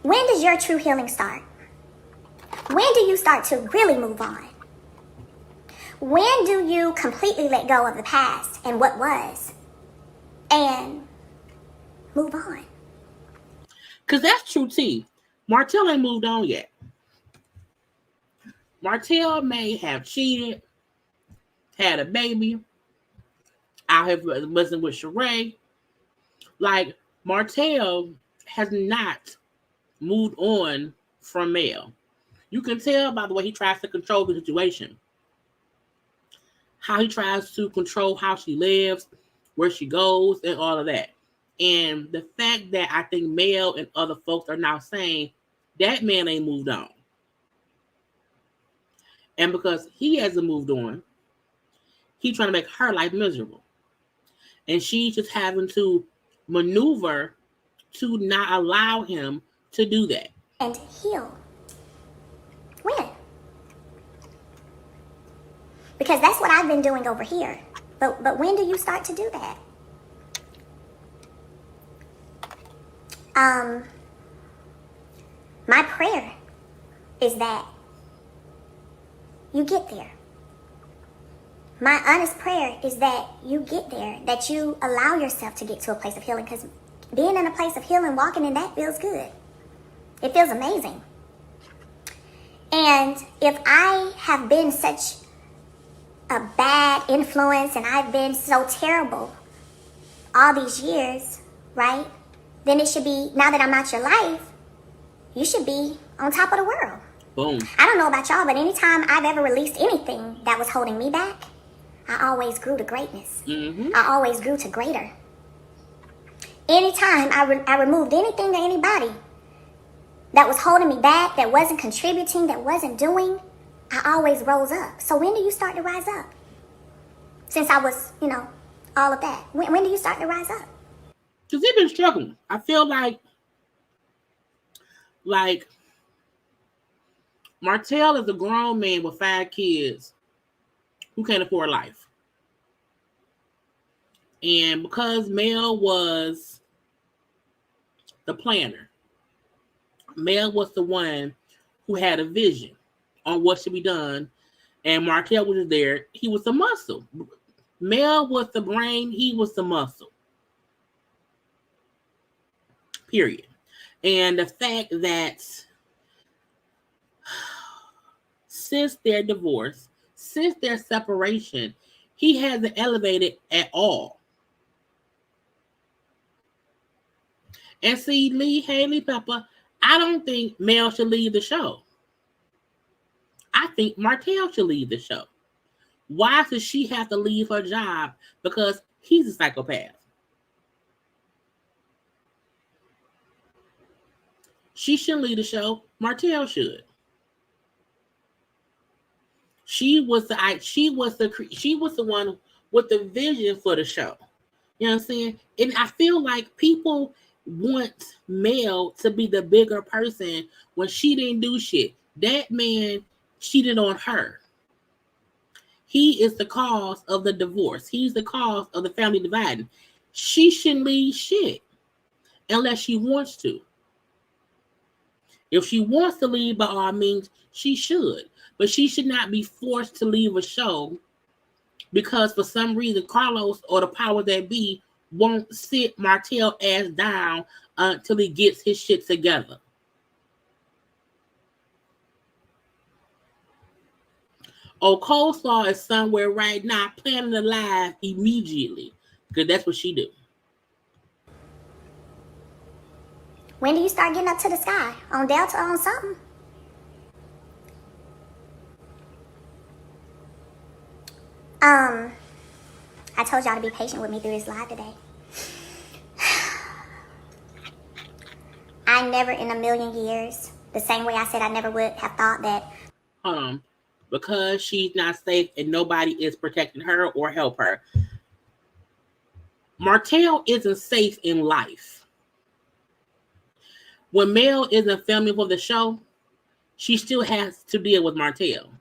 When does your true healing start? When do you start to really move on? When do you completely let go of the past and what was and move on? Because that's true, T. Martell ain't moved on yet. Martell may have cheated, had a baby, out here wasn't with Sheree. Like, Martell has not moved on from Mel. You can tell by the way he tries to control the situation. How he tries to control how she lives, where she goes, and all of that. And the fact that I think Mel and other folks are now saying that man ain't moved on. And because he hasn't moved on, he's trying to make her life miserable. And she's just having to maneuver to not allow him to do that. And heal. When? Because that's what I've been doing over here. But when do you start to do that? My prayer is that you get there. My honest prayer is that you get there, that you allow yourself to get to a place of healing, because being in a place of healing, walking in that feels good. It feels amazing. And if I have been such a bad influence and I've been so terrible all these years, right? Then it should be, now that I'm out your life, you should be on top of the world. Boom. I don't know about y'all, but anytime I've ever released anything that was holding me back, I always grew to greatness. Mm-hmm. I always grew to greater. Anytime I removed anything or anybody that was holding me back, that wasn't contributing, that wasn't doing, I always rose up. So when do you start to rise up? Since I was, all of that. When do you start to rise up? Because they've been struggling. I feel like Martell is a grown man with 5 kids who can't afford life. And because Mel was the planner, Mel was the one who had a vision on what should be done, and Martell was there. He was the muscle. Mel was the brain. He was the muscle. Period. And the fact that since their divorce, since their separation, he hasn't elevated at all. And see, Haley Pepper, I don't think Mel should leave the show. I think Martell should leave the show. Why does she have to leave her job? Because he's a psychopath. She shouldn't leave the show. Martell should. She was the one with the vision for the show. You know what I'm saying? And I feel like people want Mel to be the bigger person when she didn't do shit. That man cheated on her. He is the cause of the divorce. He's the cause of the family dividing. She shouldn't leave shit unless she wants to. If she wants to leave, by all means, she should. But she should not be forced to leave a show because for some reason Carlos or the power that be won't sit Martell ass down until he gets his shit together. Oh, Coleslaw is somewhere right now planning a live immediately because that's what she do. When do you start getting up to the sky? On Delta or on something? I told y'all to be patient with me through this live today. I never in a million years, the same way I said I never would have thought that. Because she's not safe and nobody is protecting her or help her. Martell isn't safe in life. When Mel isn't filming for the show, she still has to deal with Martell.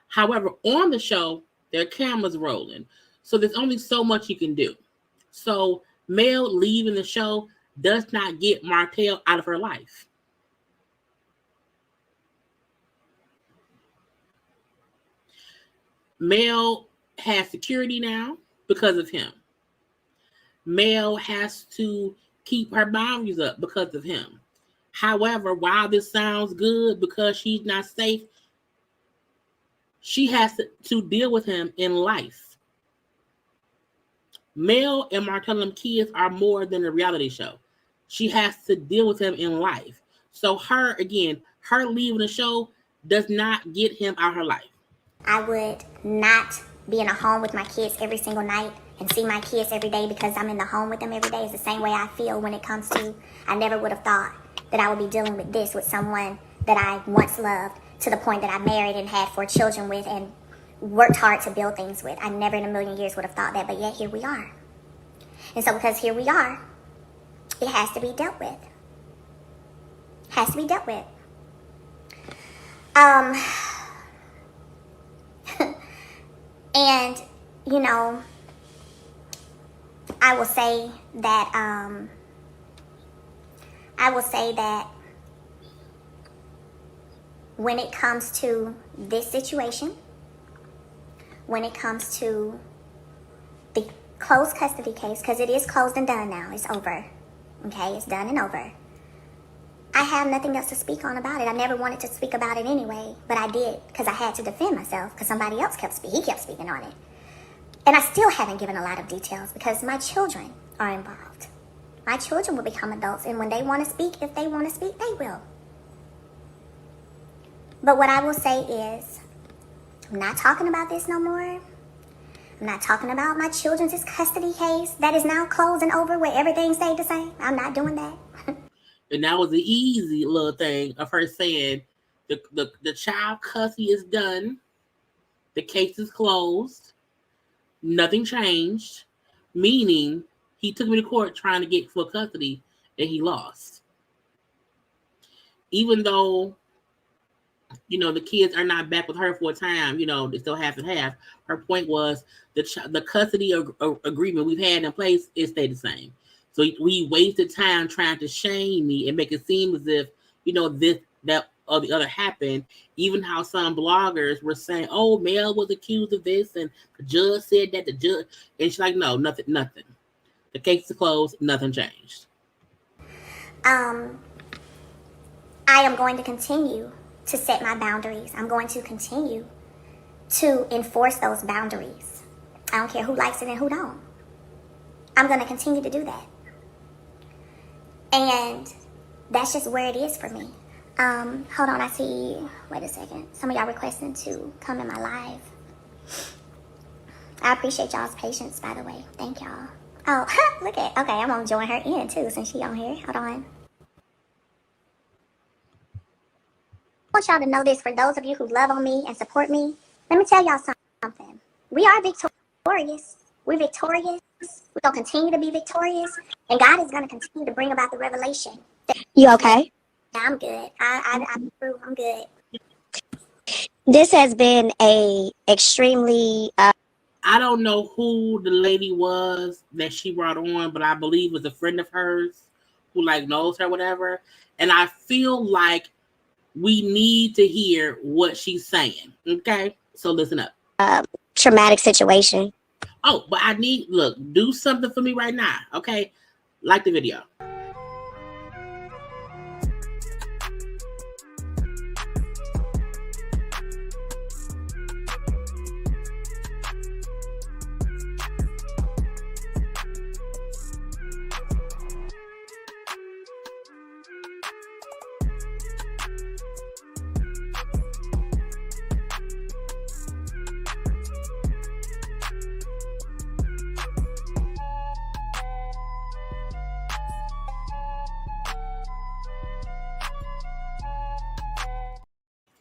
However, on the show, their camera's rolling. So there's only so much you can do. So Mel leaving the show does not get Martell out of her life. Mel has security now because of him. Mel has to keep her boundaries up because of him. However, while this sounds good because she's not safe, she has to deal with him in life. Mel and Martell and kids are more than a reality show. She has to deal with him in life. So her leaving the show does not get him out of her life. I would not be in a home with my kids every single night and see my kids every day because I'm in the home with them every day. It's the same way I feel when it comes to, I never would have thought that I would be dealing with this with someone that I once loved to the point that I married and had 4 children with and worked hard to build things with. I never in a million years would have thought that, but yet here we are. And so because here we are, it has to be dealt with. Has to be dealt with. And, I will say that when it comes to this situation, when it comes to the closed custody case, because it is closed and done now, it's over. Okay, it's done and over. I have nothing else to speak on about it. I never wanted to speak about it anyway, but I did because I had to defend myself because somebody else kept speaking on it. And I still haven't given a lot of details because my children are involved. My children will become adults, and when they want to speak, if they want to speak, they will. But what I will say is, I'm not talking about this no more. I'm not talking about my children's custody case that is now closed and over where everything stayed the same. I'm not doing that. And that was the easy little thing of her saying the child custody is done. The case is closed. Nothing changed. Meaning he took me to court trying to get full custody and he lost. Even though, the kids are not back with her for a time, they still half and half. Her point was the custody agreement we've had in place, it stayed the same. So we wasted time trying to shame me and make it seem as if, this, that, or the other happened. Even how some bloggers were saying, oh, Mel was accused of this and the judge said that the judge, and she's like, no, nothing. The case is closed, nothing changed. I am going to continue to set my boundaries. I'm going to continue to enforce those boundaries. I don't care who likes it and who don't. I'm going to continue to do that. And that's just where it is for me. Hold on, I see, wait a second. Some of y'all requesting to come in my live. I appreciate y'all's patience, by the way. Thank y'all. Oh, look at, okay, I'm going to join her in too since she on here. Hold on. I want y'all to know this, for those of you who love on me and support me, let me tell y'all something. We are victorious. We're victorious. We're going to continue to be victorious. And God is going to continue to bring about the revelation. You okay? I'm good. I'm good. This has been a extremely... I don't know who the lady was that she brought on, but I believe it was a friend of hers who knows her, whatever. And I feel like we need to hear what she's saying. Okay? So listen up. Traumatic situation. Oh, but do something for me right now. Okay? Like the video.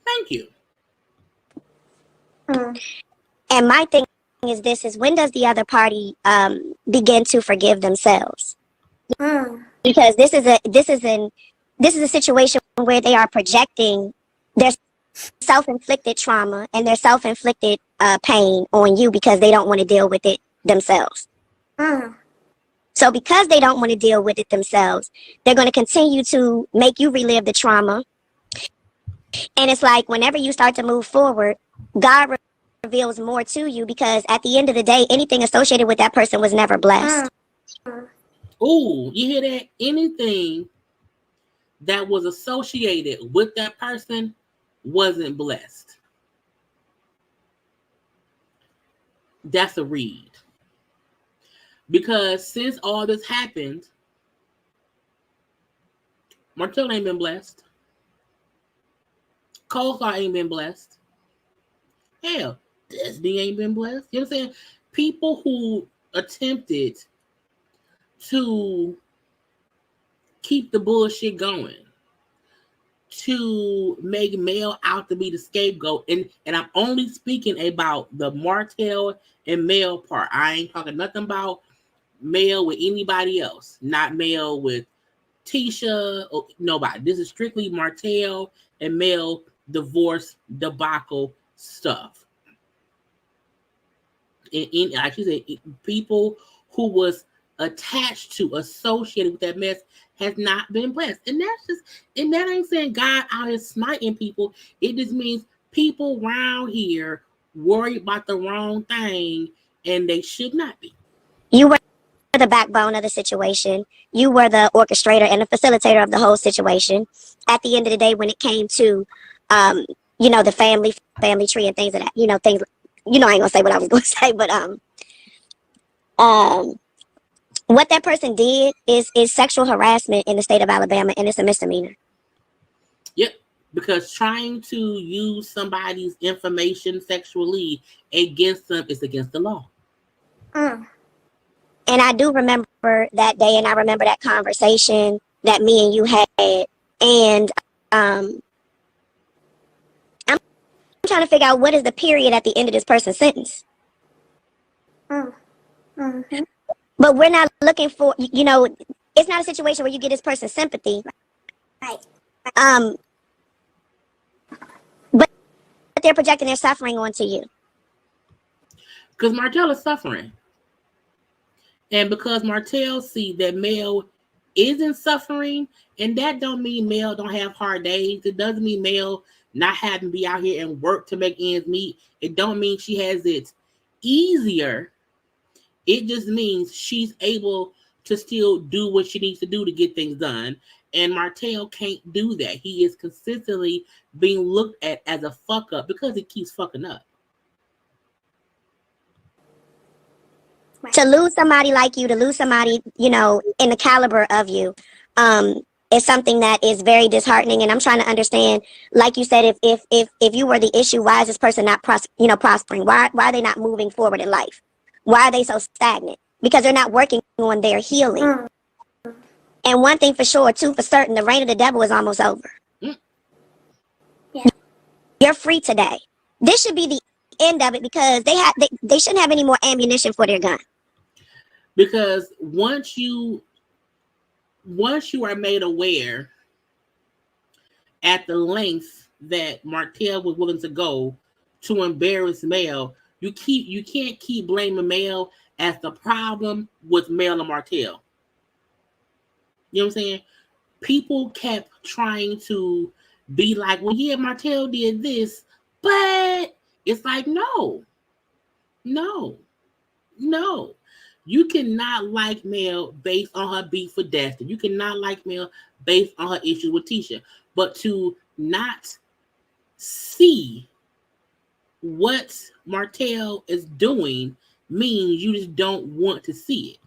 Thank you. And my thing is this, is when does the other party begin to forgive themselves? Because this is a situation where they are projecting their self-inflicted trauma and their self-inflicted pain on you because they don't want to deal with it themselves. So because they don't want to deal with it themselves, they're going to continue to make you relive the trauma. And it's like whenever you start to move forward, God reveals more to you, because at the end of the day, anything associated with that person was never blessed. Ooh, you hear that? Anything that was associated with that person wasn't blessed. That's a read. Because since all this happened, Martell ain't been blessed. Coleslaw ain't been blessed. Hell, Disney ain't been blessed. You know what I'm saying? People who attempted to keep the bullshit going, to make Mel out to be the scapegoat, and I'm only speaking about the Martell and Mel part. I ain't talking nothing about Mel with anybody else. Not Mel with Tisha or nobody. This is strictly Martell and Mel divorce debacle stuff. And like she said, people who was attached to, associated with that mess has not been blessed. And that ain't saying God out here smiting people. It just means people around here worry about the wrong thing, and they should not be. You were the backbone of the situation. You were the orchestrator and the facilitator of the whole situation. At the end of the day, when it came to, the family tree and things of that, things, I ain't gonna say what I was gonna say, but, what that person did is sexual harassment in the state of Alabama, and it's a misdemeanor. Yep, because trying to use somebody's information sexually against them is against the law. And I do remember that day, and I remember that conversation that me and you had, and I'm trying to figure out what is the period at the end of this person's sentence. Mm-hmm. But we're not looking for, it's not a situation where you get this person's sympathy. Right. But they're projecting their suffering onto you. Because Martell is suffering. And because Martell see that Mel isn't suffering, and that don't mean Mel don't have hard days. It doesn't mean Mel not having to be out here and work to make ends meet. It don't mean she has it easier. It just means she's able to still do what she needs to do to get things done. And Martell can't do that. He is consistently being looked at as a fuck up because he keeps fucking up. Right. To lose somebody like you, to lose somebody, in the caliber of you, is something that is very disheartening. And I'm trying to understand, like you said, if you were the issue, why is this person not prospering? Why are they not moving forward in life? Why are they so stagnant? Because they're not working on their healing. And one thing for sure, two for certain, the reign of the devil is almost over. Yeah. You're free today. This should be the end of it, because they shouldn't have any more ammunition for their gun. Because once you are made aware at the length that Martell was willing to go to embarrass Mel, you can't keep blaming Mel as the problem with Mel and Martell. You know what I'm saying? People kept trying to be like, well, yeah, Martell did this, but it's like, no. You cannot like Mel based on her beef with Destin. You cannot like Mel based on her issue with Tisha. But to not see what Martell is doing means you just don't want to see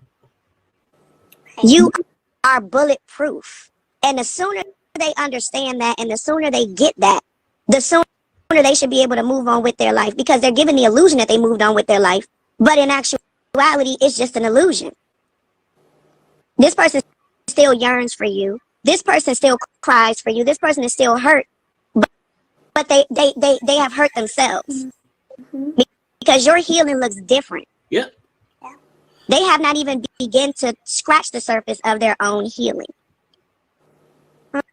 it. You are bulletproof. And the sooner they understand that, and the sooner they get that, the sooner they should be able to move on with their life, because they're given the illusion that they moved on with their life. But in actuality, it's just an illusion. This person still yearns for you. This person still cries for you. This person is still hurt. But they have hurt themselves. Mm-hmm. Because your healing looks different. Yep. They have not even begun to scratch the surface of their own healing.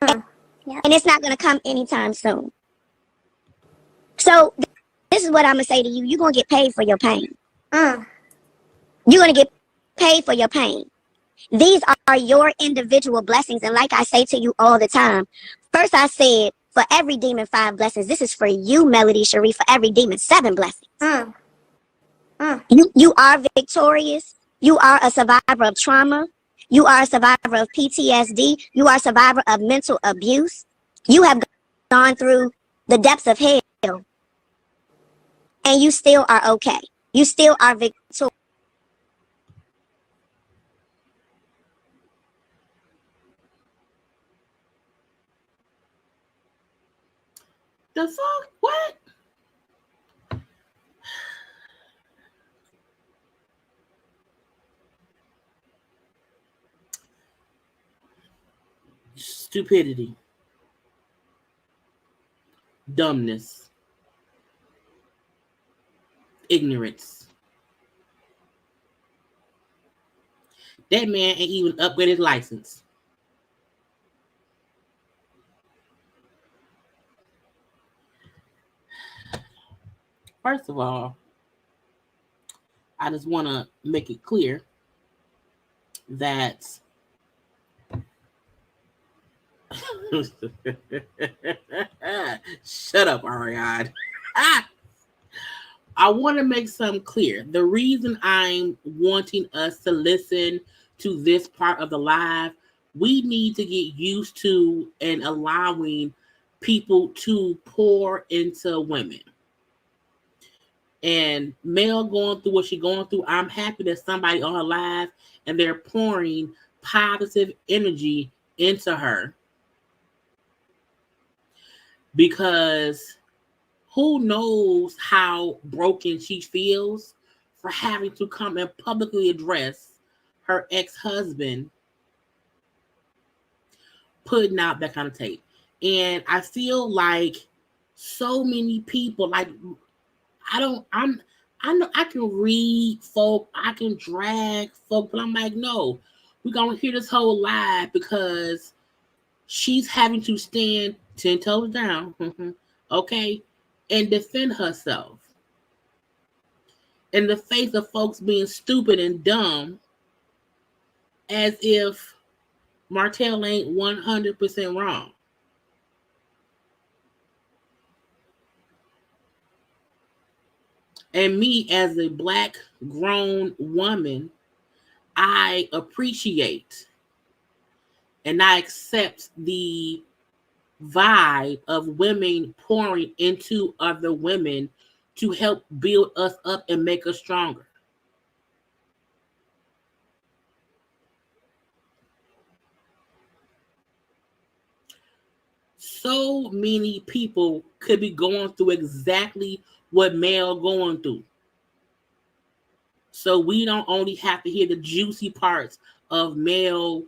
And it's not going to come anytime soon. So this is what I'm going to say to you. You're going to get paid for your pain. You're going to get paid for your pain. These are your individual blessings. And like I say to you all the time, first I said, for every demon, 5 blessings. This is for you, Melody Cherie. For every demon, 7 blessings. You are victorious. You are a survivor of trauma. You are a survivor of PTSD. You are a survivor of mental abuse. You have gone through the depths of hell. And you still are okay. You still are victorious. The fuck? What? Stupidity. Dumbness. Ignorance. That man ain't even upgraded his license. First of all, I just want to make it clear that shut up, Arionne. I want to make something clear. The reason I'm wanting us to listen to this part of the live, we need to get used to and allowing people to pour into women. And Mel going through what she's going through, I'm happy that somebody on her live and they're pouring positive energy into her. Because who knows how broken she feels for having to come and publicly address her ex-husband putting out that kind of tape. And I feel like so many people, like, I know I can read folk, I can drag folk, but I'm like, no, we're going to hear this whole live because she's having to stand 10 toes down, okay, and defend herself in the face of folks being stupid and dumb as if Martell ain't 100% wrong. And me as a Black grown woman, I appreciate and I accept the vibe of women pouring into other women to help build us up and make us stronger. So many people could be going through exactly what Mel going through. So we don't only have to hear the juicy parts of Mel,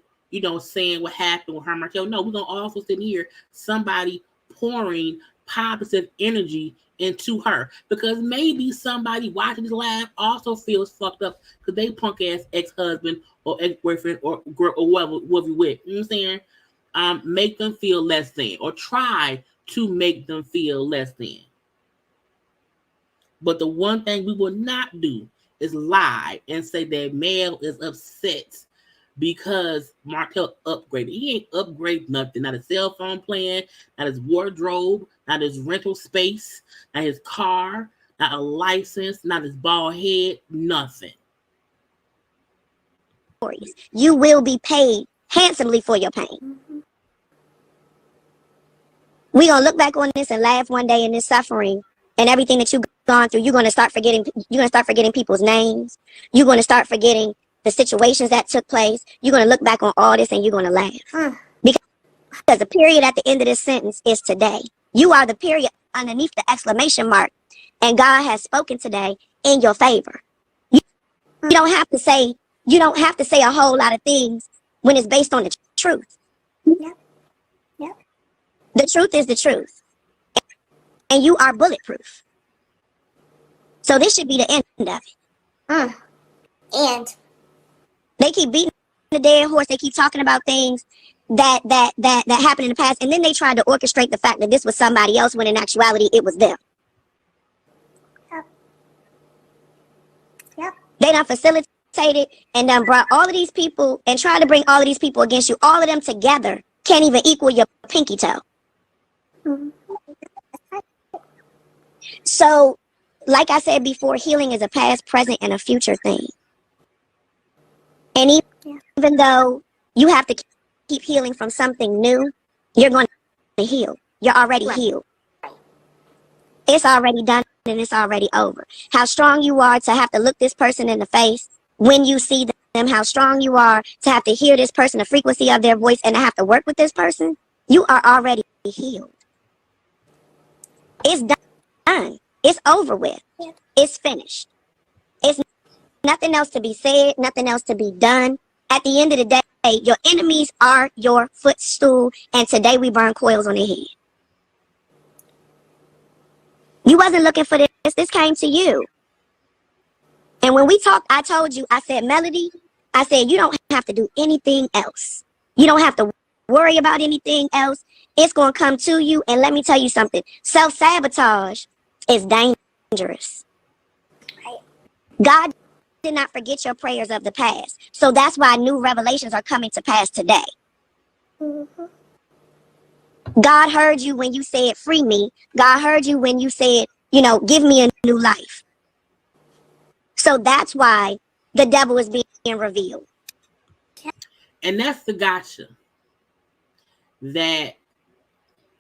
saying what happened with her Martell. No, we're going to also sit here, somebody pouring positive energy into her. Because maybe somebody watching this live also feels fucked up because they punk ass ex-husband or ex-boyfriend or girl or whoever you with. You know what I'm saying? Make them feel less than, or try to make them feel less than. But the one thing we will not do is lie and say that Mel is upset because Martell upgraded. He ain't upgraded nothing. Not his cell phone plan, not his wardrobe, not his rental space, not his car, not a license, not his bald head, nothing. You will be paid handsomely for your pain. We're going to look back on this and laugh one day in this suffering and everything that you've gone through. You're going to start forgetting people's names. You're going to start forgetting the situations that took place. You're going to look back on all this and you're going to laugh. Because the period at the end of this sentence is today. You are the period underneath the exclamation mark. And God has spoken today in your favor. You don't have to say a whole lot of things when it's based on the truth. Yep. Yep. The truth is the truth. And you are bulletproof. So this should be the end of it. And they keep beating the dead horse. They keep talking about things that happened in the past. And then they tried to orchestrate the fact that this was somebody else when in actuality it was them. Yep. They done facilitated and done brought all of these people and tried to bring all of these people against you. All of them together can't even equal your pinky toe. So, like I said before, healing is a past, present, and a future thing. And even though you have to keep healing from something new, you're going to heal. You're already healed. It's already done and it's already over. How strong you are to have to look this person in the face when you see them, how strong you are to have to hear this person, the frequency of their voice, and to have to work with this person, you are already healed. It's done. It's over with. It's finished. It's nothing else to be said, nothing else to be done. At the end of the day, your enemies are your footstool, and today we burn coils on their head. You wasn't looking for this. This came to you. And when we talked, I told you, I said, Melody, I said, you don't have to do anything else. You don't have to worry about anything else. It's going to come to you. And let me tell you something. Self-sabotage is dangerous. God did not forget your prayers of the past. So that's why new revelations are coming to pass today. Mm-hmm. God heard you when you said, free me. God heard you when you said, you know, give me a new life. So that's why the devil is being revealed. And that's the gotcha. That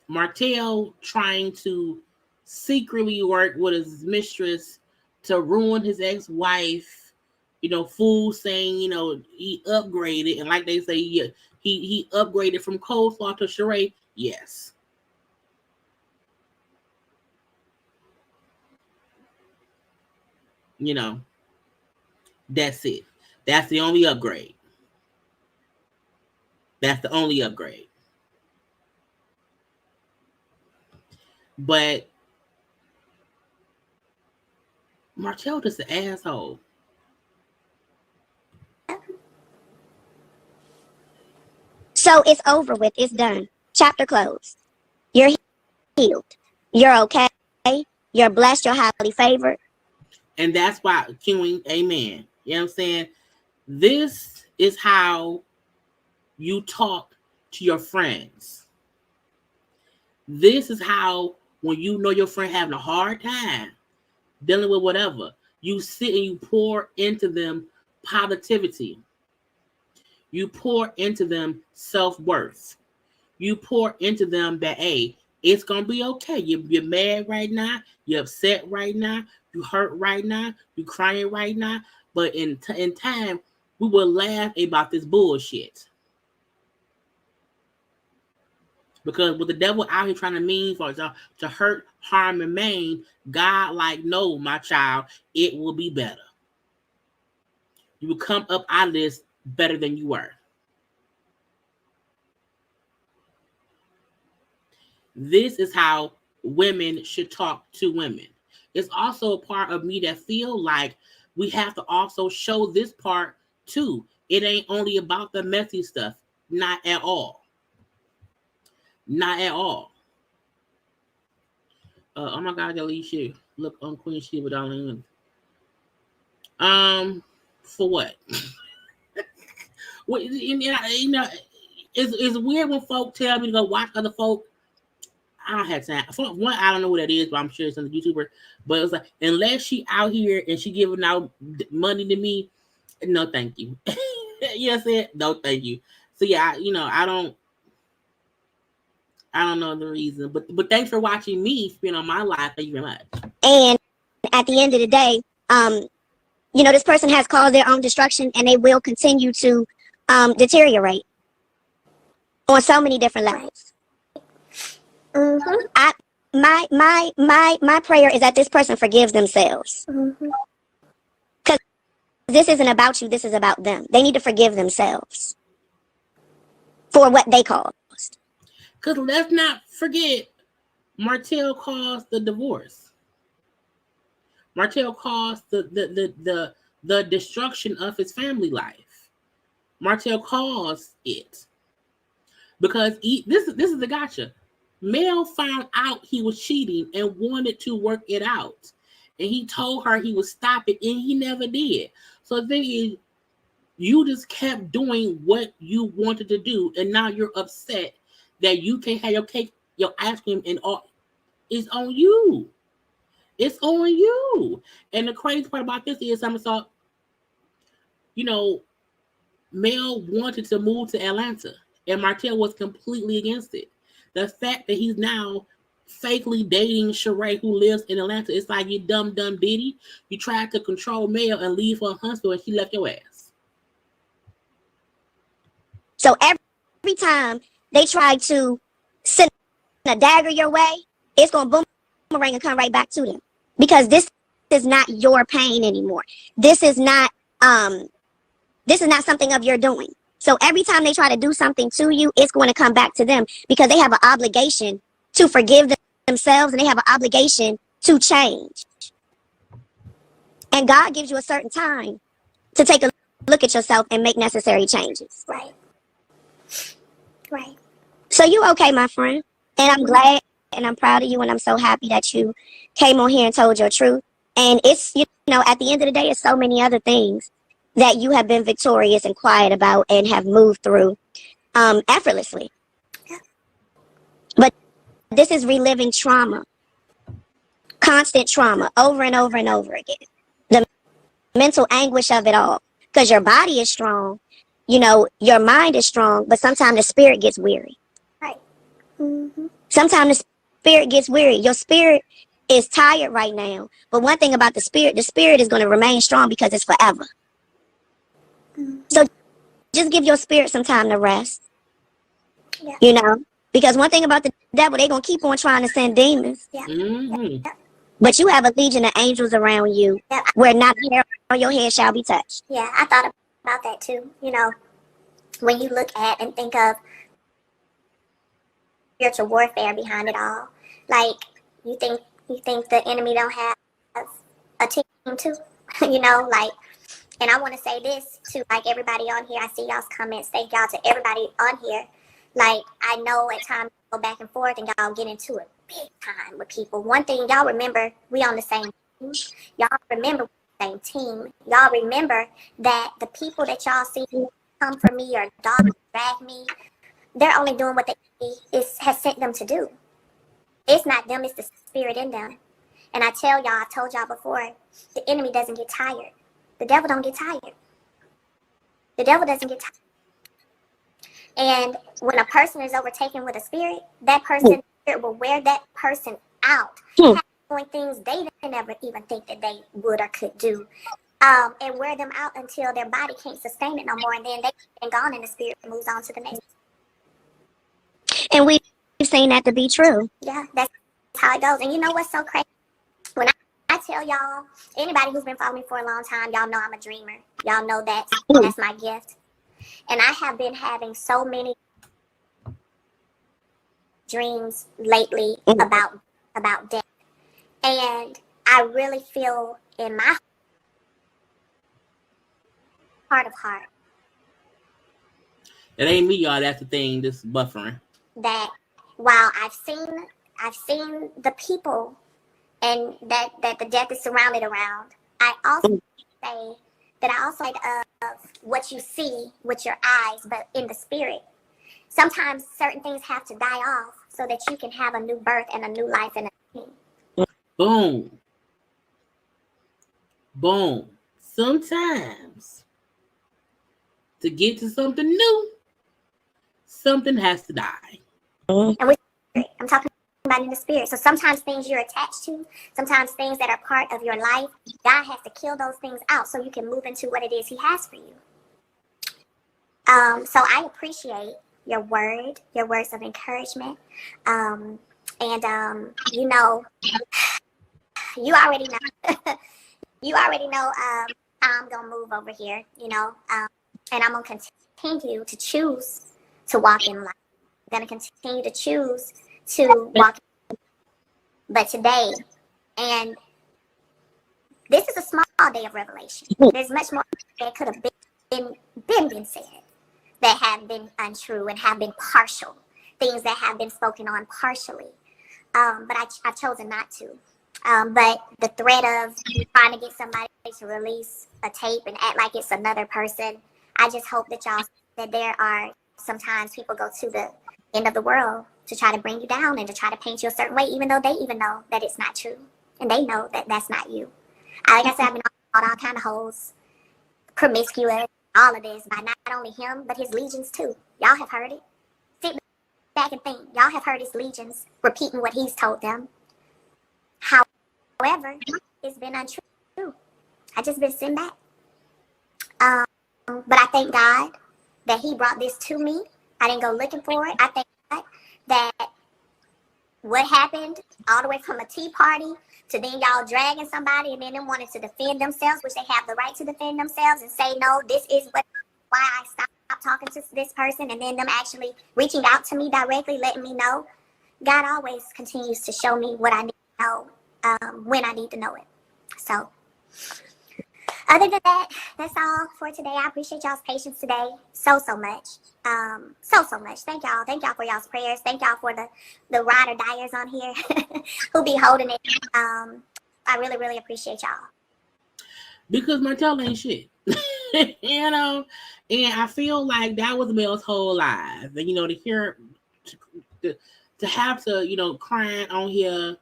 Martell trying to secretly work with his mistress to ruin his ex-wife, you know, fool saying, you know, he upgraded. And like they say, yeah, he upgraded from coleslaw to charade. Yes. You know, that's it. That's the only upgrade. That's the only upgrade. But Martell just an asshole. So it's over with. It's done. Chapter closed. You're healed. You're okay. You're blessed. You're highly favored. And that's why, King, amen. You know what I'm saying? This is how you talk to your friends. This is how, when you know your friend having a hard time dealing with whatever, you sit and you pour into them positivity. You pour into them self-worth. You pour into them that, hey, it's going to be okay. You're mad right now. You're upset right now. You hurt right now. You crying right now. But in time, we will laugh about this bullshit. Because with the devil out here trying to mean for to hurt, harm, and maim, God like, no, my child, it will be better. You will come up out of this better than you were. This is how women should talk to women. It's also a part of me that feel like we have to also show this part too. It ain't only about the messy stuff. Not at all. Not at all. Oh my God, Alicia, look on Queen Sheba, darling. For what? Well, you know, it's weird when folk tell me to go watch other folk. I don't have time. For one, I don't know who that is, but I'm sure it's a YouTuber. But it was like, unless she out here and she giving out money to me, no, thank you. Yes, it. No, thank you. So yeah, I don't know the reason, but thanks for watching me spend on my life. Thank you very much. And at the end of the day, this person has caused their own destruction, and they will continue to deteriorate on so many different levels. Mm-hmm. My prayer is that this person forgives themselves. Because this isn't about you, this is about them. They need to forgive themselves for what they caused. Because let's not forget, Martell caused the divorce. Martell caused the destruction of his family life. Martell caused it. Because this is the gotcha. Mel found out he was cheating and wanted to work it out. And he told her he would stop it, and he never did. So the thing is, you just kept doing what you wanted to do, and now you're upset that you can't have your cake, your ice cream, and all. It's on you. It's on you. And the crazy part about this is, Mel wanted to move to Atlanta, and Martell was completely against it. The fact that he's now fakely dating Sheree, who lives in Atlanta, it's like, you dumb ditty. You tried to control Mel and leave her in Huntsville, and she left your ass. So every time they try to send a dagger your way, it's going to boomerang and come right back to them. Because this is not your pain anymore. This is not something of your doing. So every time they try to do something to you, it's going to come back to them, because they have an obligation to forgive themselves, and they have an obligation to change. And God gives you a certain time to take a look at yourself and make necessary changes. Right. Right. So you okay, my friend? And I'm glad and I'm proud of you, and I'm so happy that you came on here and told your truth. And it's, you know, at the end of the day, it's so many other things that you have been victorious and quiet about and have moved through effortlessly. But this is reliving trauma, constant trauma, over and over and over again. The mental anguish of it all. Because your body is strong, you know, your mind is strong, but sometimes the spirit gets weary. Right. Mm-hmm. Sometimes the spirit gets weary. Your spirit is tired right now. But one thing about the spirit is going to remain strong because it's forever. Mm-hmm. So just give your spirit some time to rest. Yeah. You know, because one thing about the devil, they're going to keep on trying to send demons. Yeah. Mm-hmm. Yeah. But you have a legion of angels around you Yeah. where not a hair on your head shall be touched. Yeah, I thought about that too. You know, when you look at and think of spiritual warfare behind it all, like you think the enemy don't have a team too, you know, like. And I want to say this to like everybody on here. I see y'all's comments. Thank y'all to everybody on here. Like I know at times you go back and forth and y'all get into it big time with people. One thing y'all remember, we on the same team. Y'all remember same team. Y'all remember that the people that y'all see come for me or dog drag me, they're only doing what they has sent them to do. It's not them, it's the spirit in them. And I tell y'all, I told y'all before, the enemy doesn't get tired. The devil don't get tired. The devil doesn't get tired. And when a person is overtaken with a spirit, that person spirit will wear that person out. Doing things they didn't ever even think that they would or could do. And wear them out until their body can't sustain it no more. And then they've gone and the spirit moves on to the next. And we've seen that to be true. Yeah, that's how it goes. And you know what's so crazy? When I tell y'all, anybody who's been following me for a long time, y'all know I'm a dreamer. Y'all know that's my gift. And I have been having so many dreams lately about death. And I really feel in my heart of heart. It ain't me, y'all. That's the thing. This buffering. That while I've seen the people and that the death is surrounded around, I also say that I also of what you see with your eyes, but in the spirit. Sometimes certain things have to die off so that you can have a new birth and a new life and a new. Boom. Boom. Sometimes to get to something new, something has to die. And I'm talking about in the spirit. So sometimes things you're attached to, sometimes things that are part of your life, God has to kill those things out so you can move into what it is He has for you. So I appreciate your words of encouragement. You know, you already know how I'm going to move over here, you know, and I'm going to continue to choose to walk in life. I'm going to continue to choose to walk in life. But today, and this is a small day of revelation. There's much more that could have been said that have been untrue and have been partial, things that have been spoken on partially. But I've chosen not to. But the threat of trying to get somebody to release a tape and act like it's another person, I just hope that y'all, that there are sometimes people go to the end of the world to try to bring you down and to try to paint you a certain way, even though they even know that it's not true. And they know that that's not you. Like I said, I've been on all kind of hoes, promiscuous, all of this by not only him, but his legions too. Y'all have heard it. Sit back and think. Y'all have heard his legions repeating what he's told them. However, it's been untrue. I just been sitting back. But I thank God that He brought this to me. I didn't go looking for it. I thank God that what happened all the way from a tea party to then y'all dragging somebody and then them wanting to defend themselves, which they have the right to defend themselves and say, no, this is why I stopped talking to this person, and then them actually reaching out to me directly, letting me know. God always continues to show me what I need to know when I need to know it. So other than that, that's all for today. I appreciate y'all's patience today so much. So much. Thank y'all for y'all's prayers. Thank y'all for the ride or diers on here who be holding it. I I really, really appreciate y'all. Because Martell ain't shit. You know? And I feel like that was Mel's whole life. And, you know, to hear, to have to, you know, crying on here,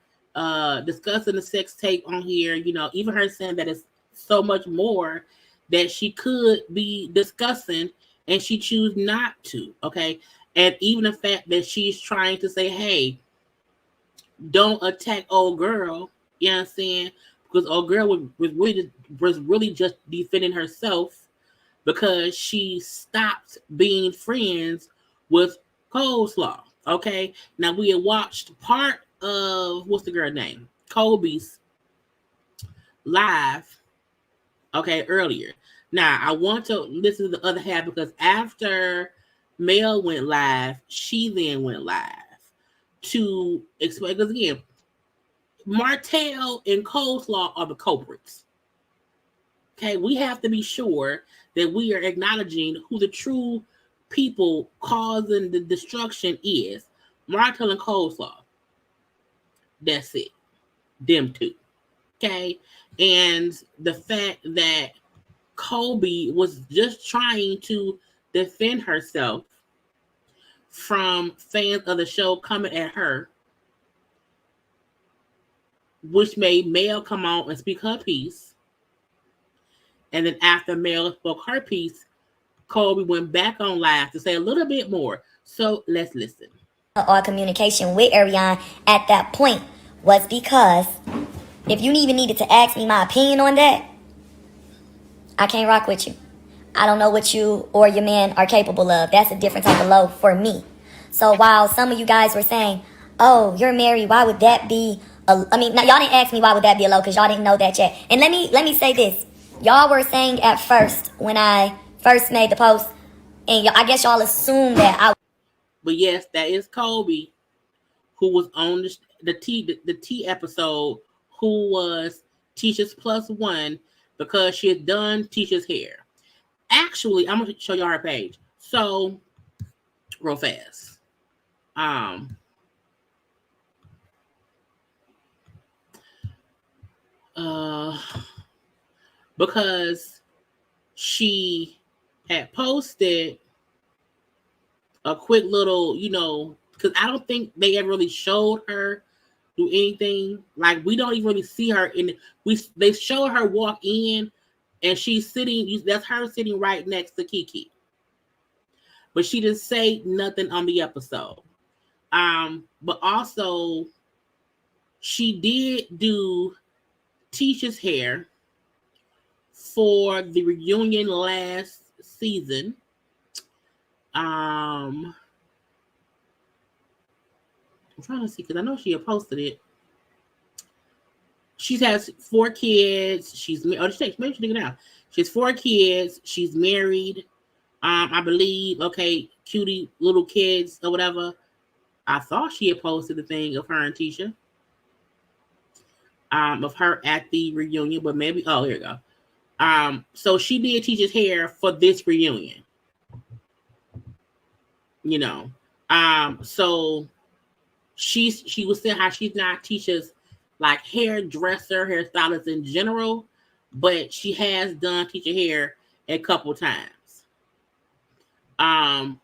discussing the sex tape on here, you know, even her saying that it's so much more that she could be discussing and she choose not to, okay? And even the fact that she's trying to say, hey, don't attack old girl, you know what I'm saying? Because old girl was really just defending herself because she stopped being friends with Coleslaw. Okay, now we had watched part of what's the girl name? Kobe's live. Okay, earlier. Now I want to listen to the other half because after Mel went live, she then went live to explain. Because again, Martell and Coleslaw are the culprits. Okay, we have to be sure that we are acknowledging who the true people causing the destruction is. Martell and Coleslaw. That's it. Them two. Okay, and the fact that Kobe was just trying to defend herself from fans of the show coming at her, which made Mel come on and speak her piece. And then after Mel spoke her piece, Kobe went back on live to say a little bit more. So let's listen. Our communication with Arionne at that point was because if you even needed to ask me my opinion on that, I can't rock with you. I don't know what you or your man are capable of. That's a different type of low for me. So while some of you guys were saying, oh, you're married, why would that be now y'all didn't ask me why would that be a low because y'all didn't know that yet. And let me say this. Y'all were saying at first when I first made the post, and I guess y'all assumed that I. But yes, that is Kobe, who was on the T episode, who was Tisha's plus one because she had done Tisha's hair. Actually, I'm gonna show y'all her page. So, real fast. Because she had posted a quick little, you know, because I don't think they ever really showed her do anything. Like, we don't even really see her they show her walk in and she's sitting, that's her sitting right next to Kiki. But she didn't say nothing on the episode. But also she did do Tisha's hair for the reunion last season. I'm trying to see because I know she had posted it. She has 4 kids. Maybe she's now. She has 4 kids. She's married. I believe. Okay, cutie little kids or whatever. I thought she had posted the thing of her and Tisha. Of her at the reunion, but maybe. Oh, here we go. So she did Tisha's hair for this reunion. You know. So she was saying how she's not Tisha's like hairdresser, hairstylist in general, but she has done Tisha hair a couple times.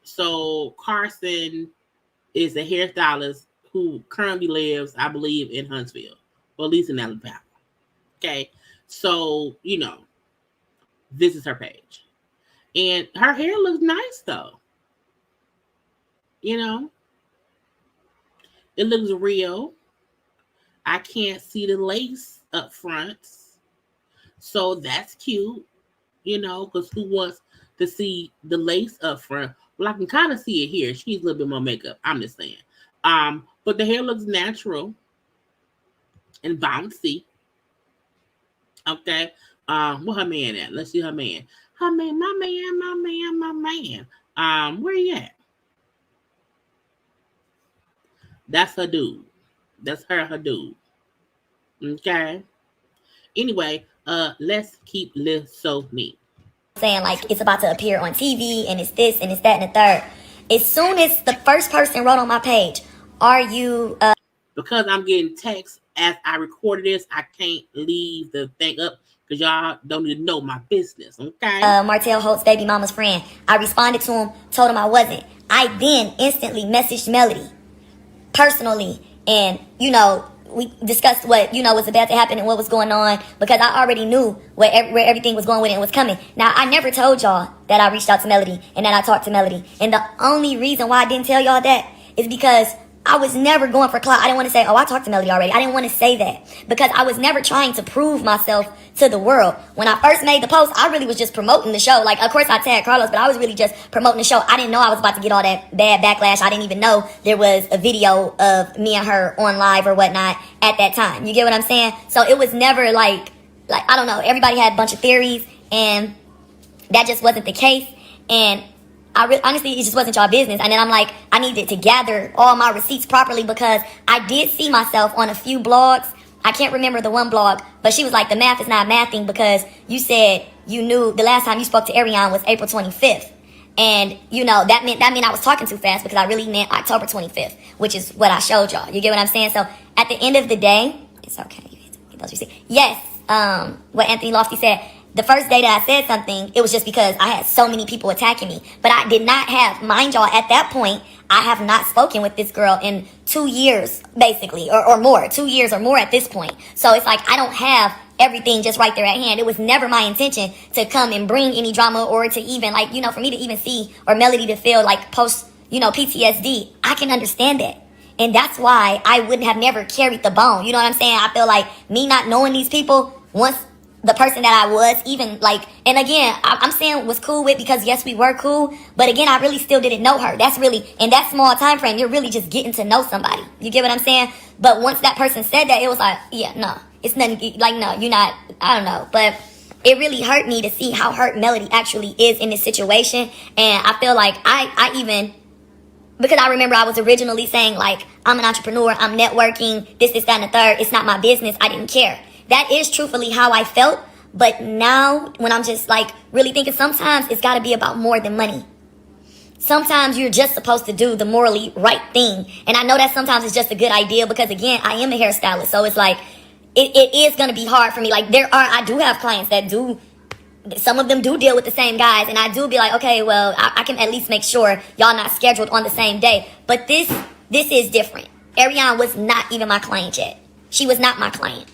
So Carson is a hairstylist who currently lives, I believe, in Huntsville, or at least in Alabama. Okay, so you know, this is her page, and her hair looks nice though. You know, it looks real. I can't see the lace up front, so that's cute. You know, because who wants to see the lace up front? Well, I can kind of see it here. She needs a little bit more makeup. I'm just saying. But the hair looks natural and bouncy. Okay. Where her man at? Let's see her man. Her man, my man. Where he at? That's her dude. That's her dude. Okay. Anyway, let's keep this so neat. Saying like it's about to appear on TV and it's this and it's that and the third. As soon as the first person wrote on my page, are you because I'm getting texts as I recorded this, I can't leave the thing up because y'all don't even know my business, okay? Martell Holt's baby mama's friend. I responded to him, told him I wasn't. I then instantly messaged Melody personally, and we discussed what was about to happen and what was going on, because I already knew where everything was going with it and was coming. Now, I never told y'all that I reached out to Melody and that I talked to Melody, and the only reason why I didn't tell y'all that is because I was never going for clout. I didn't want to say, oh, I talked to Melody already. I didn't want to say that because I was never trying to prove myself to the world. When I first made the post, I really was just promoting the show. Like, of course, I tagged Carlos, but I was really just promoting the show. I didn't know I was about to get all that bad backlash. I didn't even know there was a video of me and her on live or whatnot at that time. You get what I'm saying? So it was never like I don't know. Everybody had a bunch of theories, and that just wasn't the case. And honestly, it just wasn't y'all business. And then I'm like, I needed to gather all my receipts properly because I did see myself on a few blogs. I can't remember the one blog, but she was like, the math is not mathing because you said you knew the last time you spoke to Arionne was April 25th. And, that meant I was talking too fast because I really meant October 25th, which is what I showed y'all. You get what I'm saying? So at the end of the day, it's okay. You get those receipts. Yes, what Anthony Lofty said. The first day that I said something, it was just because I had so many people attacking me. But I did not have, mind y'all, at that point, I have not spoken with this girl in 2 years, basically, or more. 2 years or more at this point. So it's like I don't have everything just right there at hand. It was never my intention to come and bring any drama or to even, for me to even see or Melody to feel like post, PTSD. I can understand that. And that's why I wouldn't have never carried the bone. You know what I'm saying? I feel like me not knowing these people, once the person that I was, even and again, I'm saying was cool with, because yes, we were cool, but again, I really still didn't know her. That's really, in that small time frame, you're really just getting to know somebody. You get what I'm saying? But once that person said that, it was like, yeah, no, it's nothing, no, you're not, I don't know. But it really hurt me to see how hurt Melody actually is in this situation. And I feel like I even, because I remember I was originally saying, I'm an entrepreneur, I'm networking, this, that, and the third, it's not my business, I didn't care. That is truthfully how I felt. But now when I'm just really thinking, sometimes it's got to be about more than money. Sometimes you're just supposed to do the morally right thing. And I know that sometimes it's just a good idea because, again, I am a hairstylist. So it's it is going to be hard for me. I do have clients that do, some of them do deal with the same guys. And I do be like, okay, well, I can at least make sure y'all not scheduled on the same day. But this is different. Arionne was not even my client yet. She was not my client.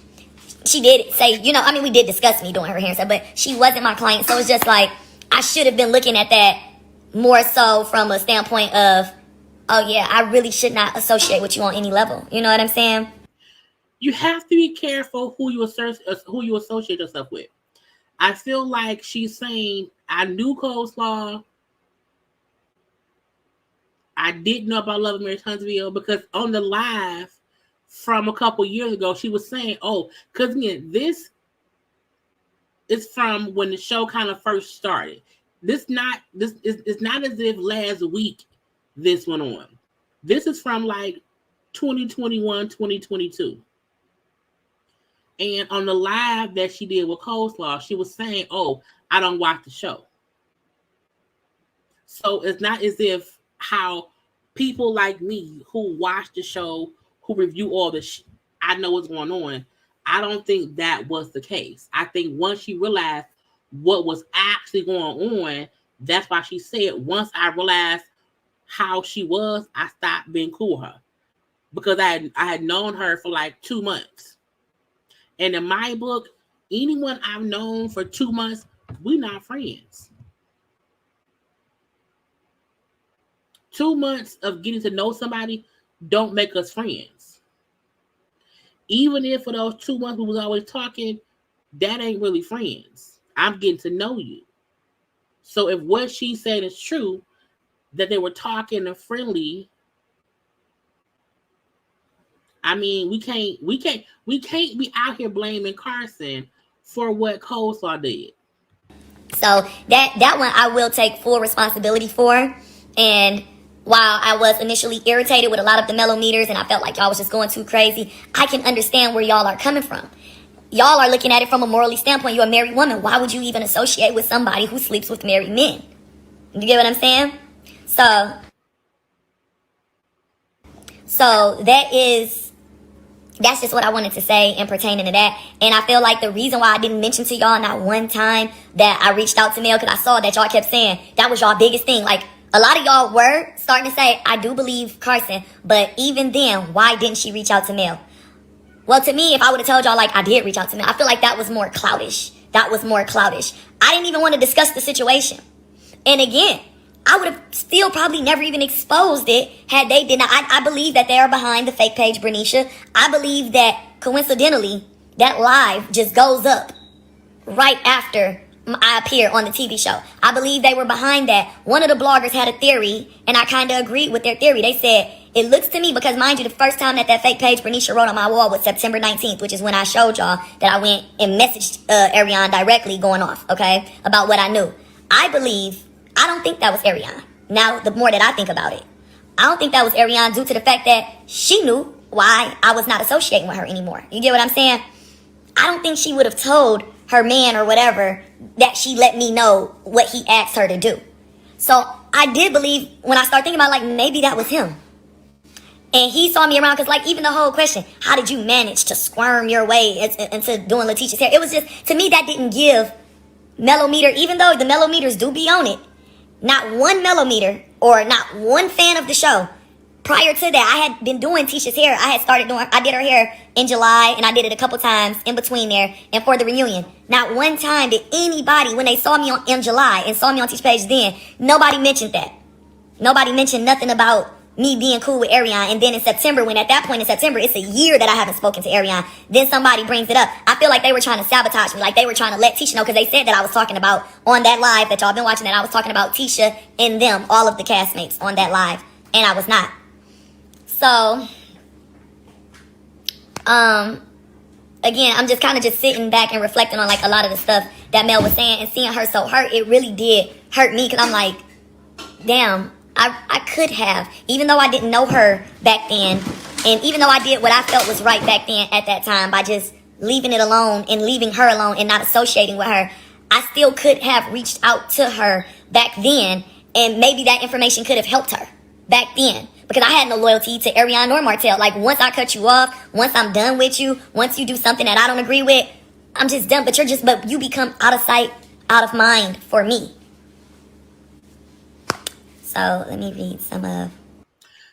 She did say, we did discuss me doing her hair and stuff, but she wasn't my client. So it's just I should have been looking at that more so from a standpoint of, oh yeah, I really should not associate with you on any level. You know what I'm saying? You have to be careful who you associate yourself with. I feel like she's saying, I knew Coleslaw. I didn't know about Love and Marriage Huntsville because on the live from a couple years ago, she was saying, because again, this is from when the show kind of first started. It's not as if last week this went on. This is from 2021, 2022. And on the live that she did with Coleslaw, she was saying, I don't watch the show. So it's not as if how people like me who watch the show, who review all this, I know what's going on. I don't think that was the case. I think once she realized what was actually going on, that's why she said, once I realized how she was, I stopped being cool with her. Because I had known her for 2 months. And in my book, anyone I've known for 2 months, we're not friends. 2 months of getting to know somebody don't make us friends. Even if for those 2 months we was always talking, that ain't really friends. I'm getting to know you. So if what she said is true, that they were talking and friendly, I mean, we can't be out here blaming Carson for what Coleslaw did. So that one I will take full responsibility for. And while I was initially irritated with a lot of the mellometers and I felt like y'all was just going too crazy, I can understand where y'all are coming from. Y'all are looking at it from a morally standpoint. You're a married woman. Why would you even associate with somebody who sleeps with married men? You get what I'm saying? So that is that's just what I wanted to say in pertaining to that. And I feel like the reason why I didn't mention to y'all not one time that I reached out to Mel, because I saw that y'all kept saying that was y'all biggest thing. Like, a lot of y'all were starting to say, I do believe Carson, but even then, why didn't she reach out to Mel? Well, to me, if I would have told y'all, like, I did reach out to Mel, I feel like that was more cloudish. That was more cloudish. I didn't even want to discuss the situation. And again, I would have still probably never even exposed it had they did not. I believe that they are behind the fake page, Bernicia. I believe that coincidentally, that live just goes up right after I appear on the TV show. I believe they were behind that. One of the bloggers had a theory, and I kind of agreed with their theory. They said, it looks to me, because mind you, the first time that fake page Bernicia wrote on my wall was September 19th, which is when I showed y'all that I went and messaged Arionne directly going off, okay, about what I knew. I don't think that was Arionne. Now, the more that I think about it, I don't think that was Arionne due to the fact that she knew why I was not associating with her anymore. You get what I'm saying? I don't think she would have told her man or whatever that she let me know what he asked her to do. So I did believe, when I started thinking about, like, maybe that was him. And he saw me around, because, like, even the whole question, how did you manage to squirm your way into doing Letitia's hair? It was just, to me, that didn't give Mellometer, even though the Mellometers do be on it, not one Mellometer or not one fan of the show. Prior to that, I had been doing Tisha's hair. I did her hair in July, and I did it a couple times in between there and for the reunion. Not one time did anybody, when they saw me in July and saw me on Tisha's page then, nobody mentioned that. Nobody mentioned nothing about me being cool with Arionne. And then in September, when at that point in September, it's a year that I haven't spoken to Arionne, then somebody brings it up. I feel like they were trying to sabotage me. Like, they were trying to let Tisha know, because they said that I was talking about, on that live that y'all been watching, that I was talking about Tisha and them, all of the castmates on that live. And I was not. So, again, I'm just kind of just sitting back and reflecting on, like, a lot of the stuff that Mel was saying, and seeing her so hurt, it really did hurt me, because I'm like, damn, I could have, even though I didn't know her back then, and even though I did what I felt was right back then at that time by just leaving it alone and leaving her alone and not associating with her, I still could have reached out to her back then, and maybe that information could have helped her back then. Because I had no loyalty to Arionne nor Martell. Like, once I cut you off, once I'm done with you, once you do something that I don't agree with, I'm just done. But you become out of sight, out of mind for me. So let me read some of.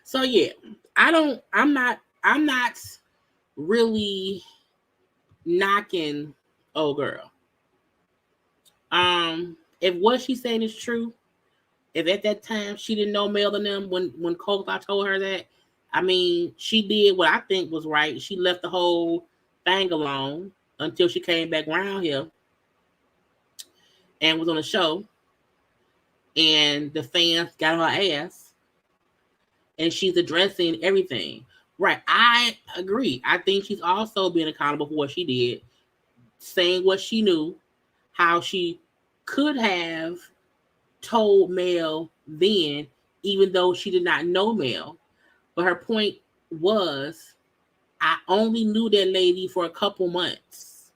So yeah, I'm not really knocking old girl. If what she's saying is true, if at that time she didn't know Mel and them when Coca told her that, I mean, she did what I think was right. She left the whole thing alone until she came back around here and was on the show, and the fans got on her ass, and she's addressing everything. Right, I agree. I think she's also being accountable for what she did, saying what she knew, how she could have told Mel then, even though she did not know Mel. But her point was, I only knew that lady for a couple months.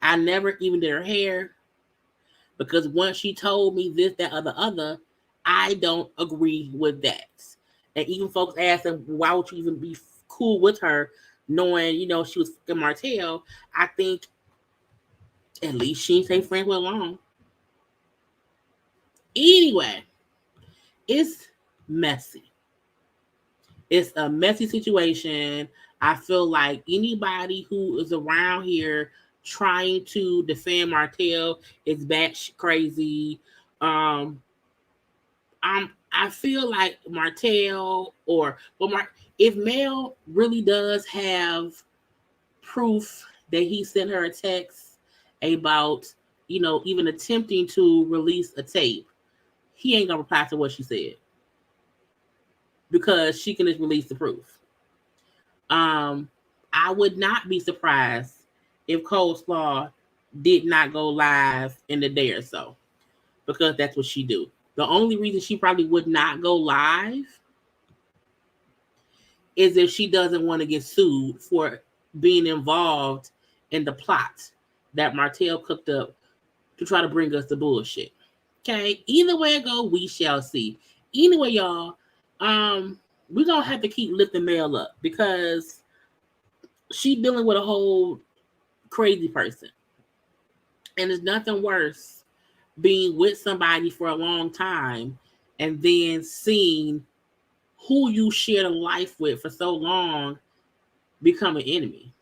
I never even did her hair, because once she told me this, that, or the other, I don't agree with that. And even folks asked them, why would you even be cool with her, knowing, she was fucking Martell? I think at least she ain't say friends with long. Anyway, it's messy. It's a messy situation. I feel like anybody who is around here trying to defend Martell is batshit crazy. I feel like Martell if Mel really does have proof that he sent her a text about, even attempting to release a tape, he ain't gonna reply to what she said, because she can just release the proof. I would not be surprised if Coleslaw did not go live in a day or so, because that's what she do. The only reason she probably would not go live is if she doesn't want to get sued for being involved in the plot that Martell cooked up to try to bring us the bullshit. Okay, either way it go, we shall see. Anyway, y'all, we're gonna have to keep lifting Mel up, because she dealing with a whole crazy person. And there's nothing worse being with somebody for a long time and then seeing who you shared a life with for so long become an enemy.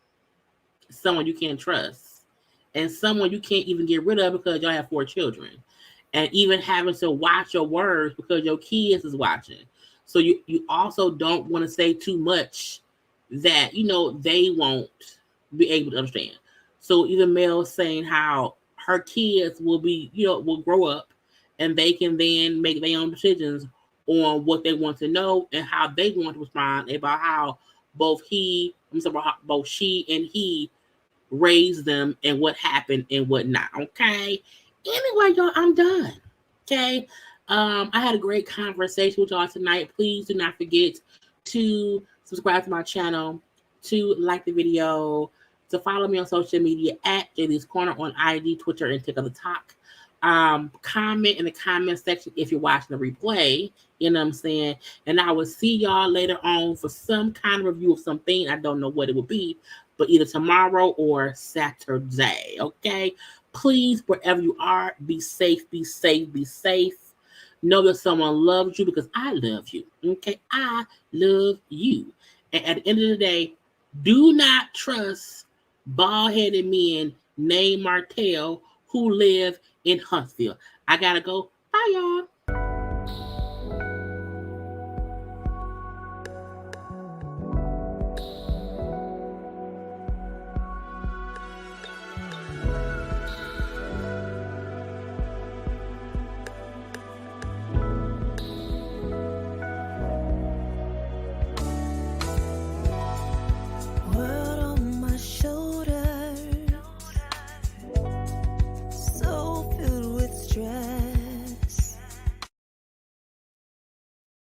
Someone you can't trust. And someone you can't even get rid of because y'all have 4 children. And even having to watch your words because your kids is watching. So you also don't want to say too much that, they won't be able to understand. So even Mel saying how her kids will be, will grow up and they can then make their own decisions on what they want to know and how they want to respond about how both she and he raised them and what happened and what not. Okay. Anyway, y'all, I'm done. Okay. I had a great conversation with y'all tonight. Please do not forget to subscribe to my channel, to like the video, to follow me on social media at JayLeesCorner on IG, Twitter, and TikTok. Comment in the comment section if you're watching the replay. You know what I'm saying? And I will see y'all later on for some kind of review of something. I don't know what it will be, but either tomorrow or Saturday. Okay? Please, wherever you are, be safe, be safe, be safe. Know that someone loves you because I love you. Okay? I love you. And at the end of the day, do not trust bald-headed men named Martell who live in Huntsville. I gotta go. Bye, y'all.